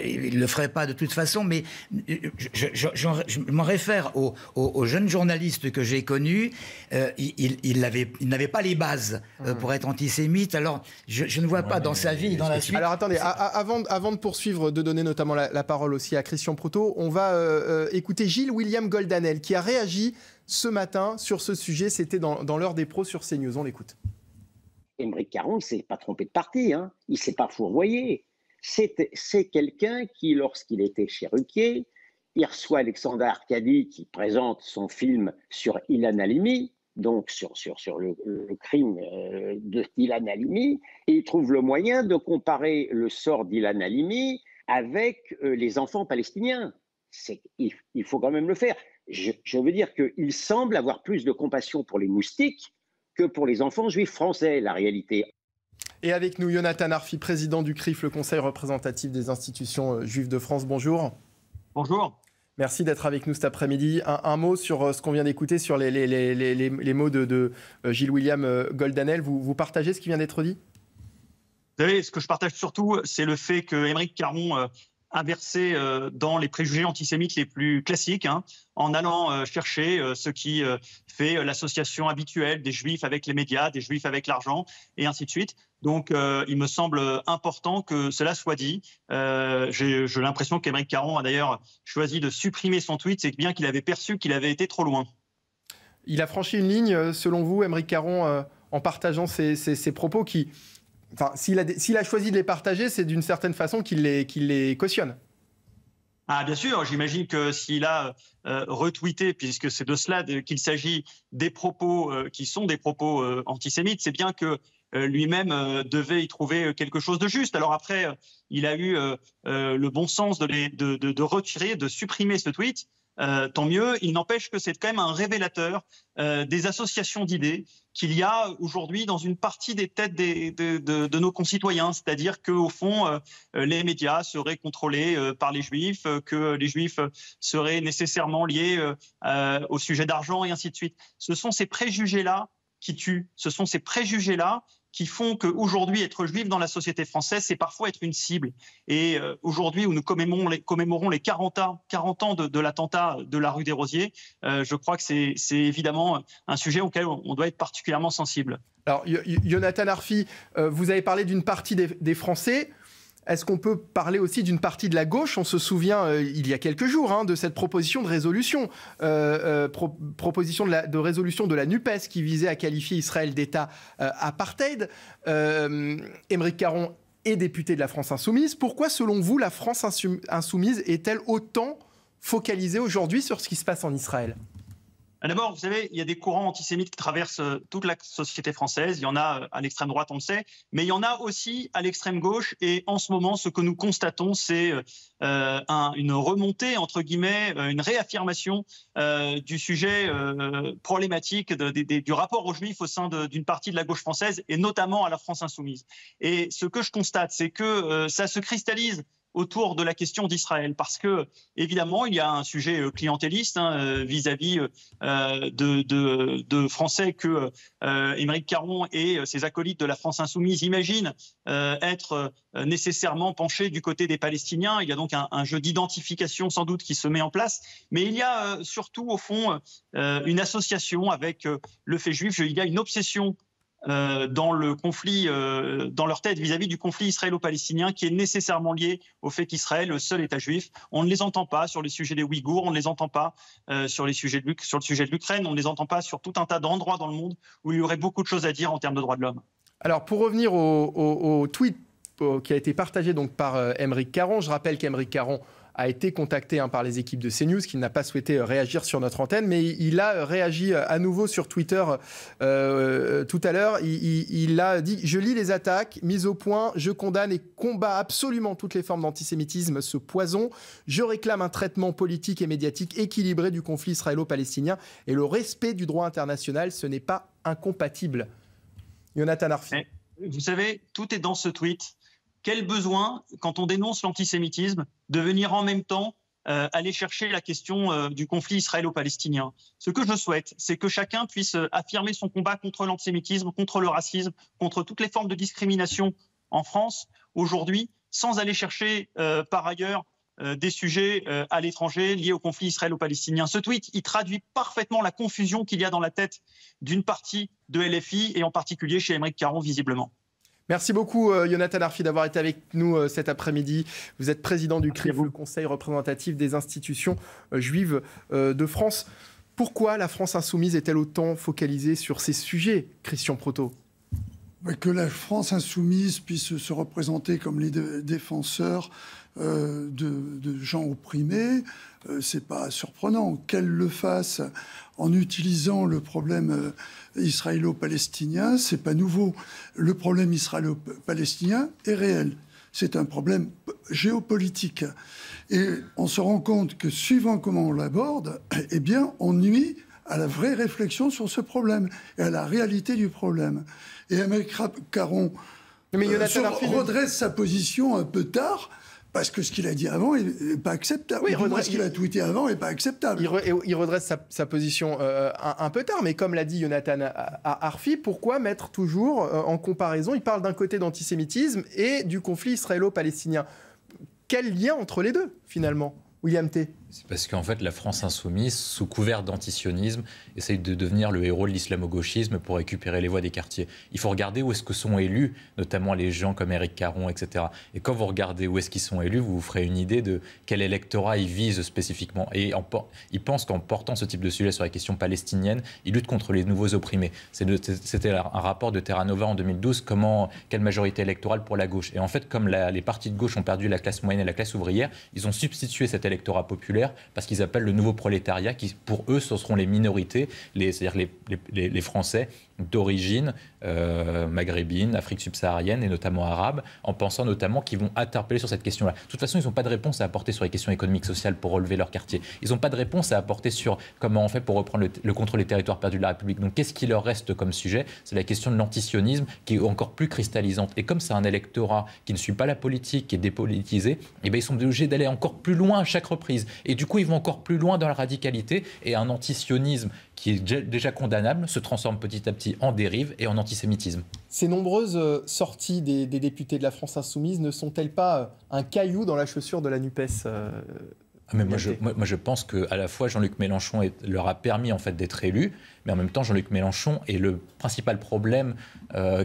Il ne le ferait pas de toute façon, mais je m'en réfère aux jeunes journalistes que j'ai connus. Il n'avait pas les bases pour être antisémite. Alors, je ne vois pas dans sa vie, dans la suite... Alors, attendez, avant de poursuivre, de donner notamment la parole aussi à Christian Proutot, on va écouter Gilles William Goldanel qui a réagi ce matin sur ce sujet. C'était dans l'heure des pros sur CNews. On l'écoute. Aymeric Caron ne s'est pas trompé de parti, hein. Il ne s'est pas fourvoyé. C'est quelqu'un qui, lorsqu'il était chez Ruquier, il reçoit Alexandre Arcadi qui présente son film sur Ilan Halimi, donc sur le crime d'Ilan Halimi, et il trouve le moyen de comparer le sort d'Ilan Halimi avec les enfants palestiniens. Il faut quand même le faire. Je veux dire qu'il semble avoir plus de compassion pour les moustiques que pour les enfants juifs français, la réalité. Et avec nous, Yonatan Arfi, président du CRIF, le Conseil représentatif des institutions juives de France. Bonjour. Bonjour. Merci d'être avec nous cet après-midi. Un mot sur ce qu'on vient d'écouter, sur les mots de Gilles William Goldanel. Vous partagez ce qui vient d'être dit ? Vous savez, ce que je partage surtout, c'est le fait que Aymeric Caron a versé dans les préjugés antisémites les plus classiques, hein, en allant chercher ce qui fait l'association habituelle des juifs avec les médias, des juifs avec l'argent, et ainsi de suite. Donc, il me semble important que cela soit dit. J'ai l'impression qu'Aymeric Caron a d'ailleurs choisi de supprimer son tweet, c'est bien qu'il avait perçu qu'il avait été trop loin. Il a franchi une ligne, selon vous, Aymeric Caron, en partageant ses propos qui... Enfin, s'il a choisi de les partager, c'est d'une certaine façon qu'il les cautionne. Ah, bien sûr, j'imagine que s'il a retweeté, puisque c'est de cela qu'il s'agit, des propos qui sont des propos antisémites, c'est bien que lui-même devait y trouver quelque chose de juste. Alors après, il a eu le bon sens de retirer, de supprimer ce tweet. Tant mieux. Il n'empêche que c'est quand même un révélateur des associations d'idées qu'il y a aujourd'hui dans une partie des têtes de nos concitoyens. C'est-à-dire qu'au fond, les médias seraient contrôlés par les juifs, que les juifs seraient nécessairement liés au sujet d'argent et ainsi de suite. Ce sont ces préjugés-là qui tuent. Ce sont ces préjugés-là qui font qu'aujourd'hui, être juif dans la société française, c'est parfois être une cible. Et aujourd'hui, où nous commémorons les 40 ans de l'attentat de la rue des Rosiers, je crois que c'est évidemment un sujet auquel on doit être particulièrement sensible. Alors, Yonatan Arfi, vous avez parlé d'une partie des Français. Est-ce qu'on peut parler aussi d'une partie de la gauche ? On se souvient, il y a quelques jours, de cette proposition de résolution, proposition de résolution de la NUPES qui visait à qualifier Israël d'État apartheid. Aymeric Caron est député de la France Insoumise. Pourquoi, selon vous, la France Insoumise est-elle autant focalisée aujourd'hui sur ce qui se passe en Israël ? D'abord, vous savez, il y a des courants antisémites qui traversent toute la société française. Il y en a à l'extrême droite, on le sait, mais il y en a aussi à l'extrême gauche. Et en ce moment, ce que nous constatons, c'est une remontée, entre guillemets, une réaffirmation du sujet problématique du rapport aux Juifs au sein d'une partie de la gauche française, et notamment à la France insoumise. Et ce que je constate, c'est que ça se cristallise autour de la question d'Israël, parce que évidemment il y a un sujet clientéliste vis-à-vis de Français que Aymeric Caron et ses acolytes de la France insoumise imaginent être nécessairement penchés du côté des Palestiniens. Il y a donc un jeu d'identification sans doute qui se met en place, mais il y a surtout au fond une association avec le fait juif. Il y a une obsession dans le conflit, dans leur tête vis-à-vis du conflit israélo-palestinien qui est nécessairement lié au fait qu'Israël est le seul État juif. On ne les entend pas sur les sujets des Ouïghours, on ne les entend pas sur le sujet de l'Ukraine, on ne les entend pas sur tout un tas d'endroits dans le monde où il y aurait beaucoup de choses à dire en termes de droits de l'homme. Alors pour revenir au tweet qui a été partagé donc par Aymeric Caron, je rappelle qu'Aymeric Caron a été contacté par les équipes de CNews, qui n'a pas souhaité réagir sur notre antenne, mais il a réagi à nouveau sur Twitter tout à l'heure. Il a dit « Je lis les attaques, mises au point, je condamne et combats absolument toutes les formes d'antisémitisme, ce poison. Je réclame un traitement politique et médiatique équilibré du conflit israélo-palestinien et le respect du droit international, ce n'est pas incompatible. » Jonathan Arfi. Vous savez, tout est dans ce tweet. Quel besoin, quand on dénonce l'antisémitisme, de venir en même temps aller chercher la question du conflit israélo-palestinien. Ce que je souhaite, c'est que chacun puisse affirmer son combat contre l'antisémitisme, contre le racisme, contre toutes les formes de discrimination en France, aujourd'hui, sans aller chercher par ailleurs des sujets à l'étranger liés au conflit israélo-palestinien. Ce tweet, il traduit parfaitement la confusion qu'il y a dans la tête d'une partie de LFI et en particulier chez Aymeric Caron, visiblement. Merci beaucoup, Jonathan Arfi, d'avoir été avec nous cet après-midi. Vous êtes président du CRIF, le Conseil représentatif des institutions juives de France. Pourquoi la France insoumise est-elle autant focalisée sur ces sujets, Christian Proto ? Que la France insoumise puisse se représenter comme les défenseurs de gens opprimés, c'est pas surprenant. Qu'elle le fasse en utilisant le problème israélo-palestinien, c'est pas nouveau. Le problème israélo-palestinien est réel. C'est un problème géopolitique. Et on se rend compte que suivant comment on l'aborde, eh bien, on nuit à la vraie réflexion sur ce problème et à la réalité du problème. Et Aymeric Caron redresse sa position un peu tard, parce que ce qu'il a dit avant n'est pas acceptable. Oui, ce qu'il a tweeté avant n'est pas acceptable. Il redresse sa position un peu tard, mais comme l'a dit Jonathan Arfi, pourquoi mettre toujours en comparaison ? Il parle d'un côté d'antisémitisme et du conflit israélo-palestinien. Quel lien entre les deux, finalement ? William T. C'est parce qu'en fait, la France insoumise, sous couvert d'antisionisme, essaye de devenir le héros de l'islamo-gauchisme pour récupérer les voix des quartiers. Il faut regarder où est-ce que sont élus, notamment les gens comme Aymeric Caron, etc. Et quand vous regardez où est-ce qu'ils sont élus, vous vous ferez une idée de quel électorat ils visent spécifiquement. Et ils pensent qu'en portant ce type de sujet sur la question palestinienne, ils luttent contre les nouveaux opprimés. C'était un rapport de Terra Nova en 2012, quelle majorité électorale pour la gauche. Et en fait, comme les partis de gauche ont perdu la classe moyenne et la classe ouvrière, ils ont substitué cet électorat populaire parce qu'ils appellent le nouveau prolétariat, qui pour eux ce seront les minorités, c'est-à-dire les Français d'origine maghrébine, Afrique subsaharienne et notamment arabe, en pensant notamment qu'ils vont interpeller sur cette question-là. De toute façon, ils n'ont pas de réponse à apporter sur les questions économiques, sociales pour relever leur quartier. Ils n'ont pas de réponse à apporter sur comment on fait pour reprendre le contrôle des territoires perdus de la République. Donc qu'est-ce qui leur reste comme sujet ? C'est la question de l'antisionisme qui est encore plus cristallisante. Et comme c'est un électorat qui ne suit pas la politique, qui est dépolitisé, eh bien, ils sont obligés d'aller encore plus loin à chaque reprise. Et du coup, ils vont encore plus loin dans la radicalité, et un antisionisme qui est déjà condamnable se transforme petit à petit en dérive et en antisémitisme. Ces nombreuses sorties des députés de la France insoumise ne sont-elles pas un caillou dans la chaussure de la NUPES mais moi, je pense qu'à la fois Jean-Luc Mélenchon leur a permis en fait d'être élus, mais en même temps Jean-Luc Mélenchon est le principal problème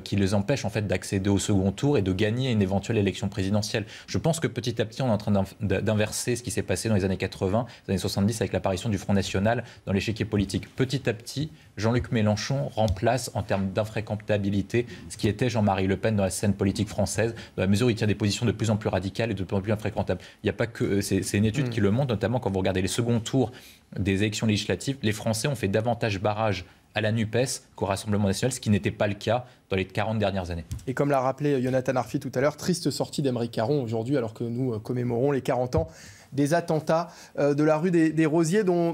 qui les empêche en fait d'accéder au second tour et de gagner une éventuelle élection présidentielle. Je pense que petit à petit on est en train d'inverser ce qui s'est passé dans les années 80, les années 70 avec l'apparition du Front National dans l'échiquier politique. Petit à petit, Jean-Luc Mélenchon remplace en termes d'infréquentabilité ce qui était Jean-Marie Le Pen dans la scène politique française, dans la mesure où il tient des positions de plus en plus radicales et de plus en plus infréquentables. Il n'y a pas que c'est une étude qui le montre, notamment quand vous regardez les seconds tours des élections législatives, les Français ont fait davantage barrage à la NUPES qu'au Rassemblement national, ce qui n'était pas le cas dans les 40 dernières années. Et comme l'a rappelé Jonathan Arfi tout à l'heure, triste sortie d'Aymeric Caron aujourd'hui, alors que nous commémorons les 40 ans des attentats de la rue des Rosiers, dont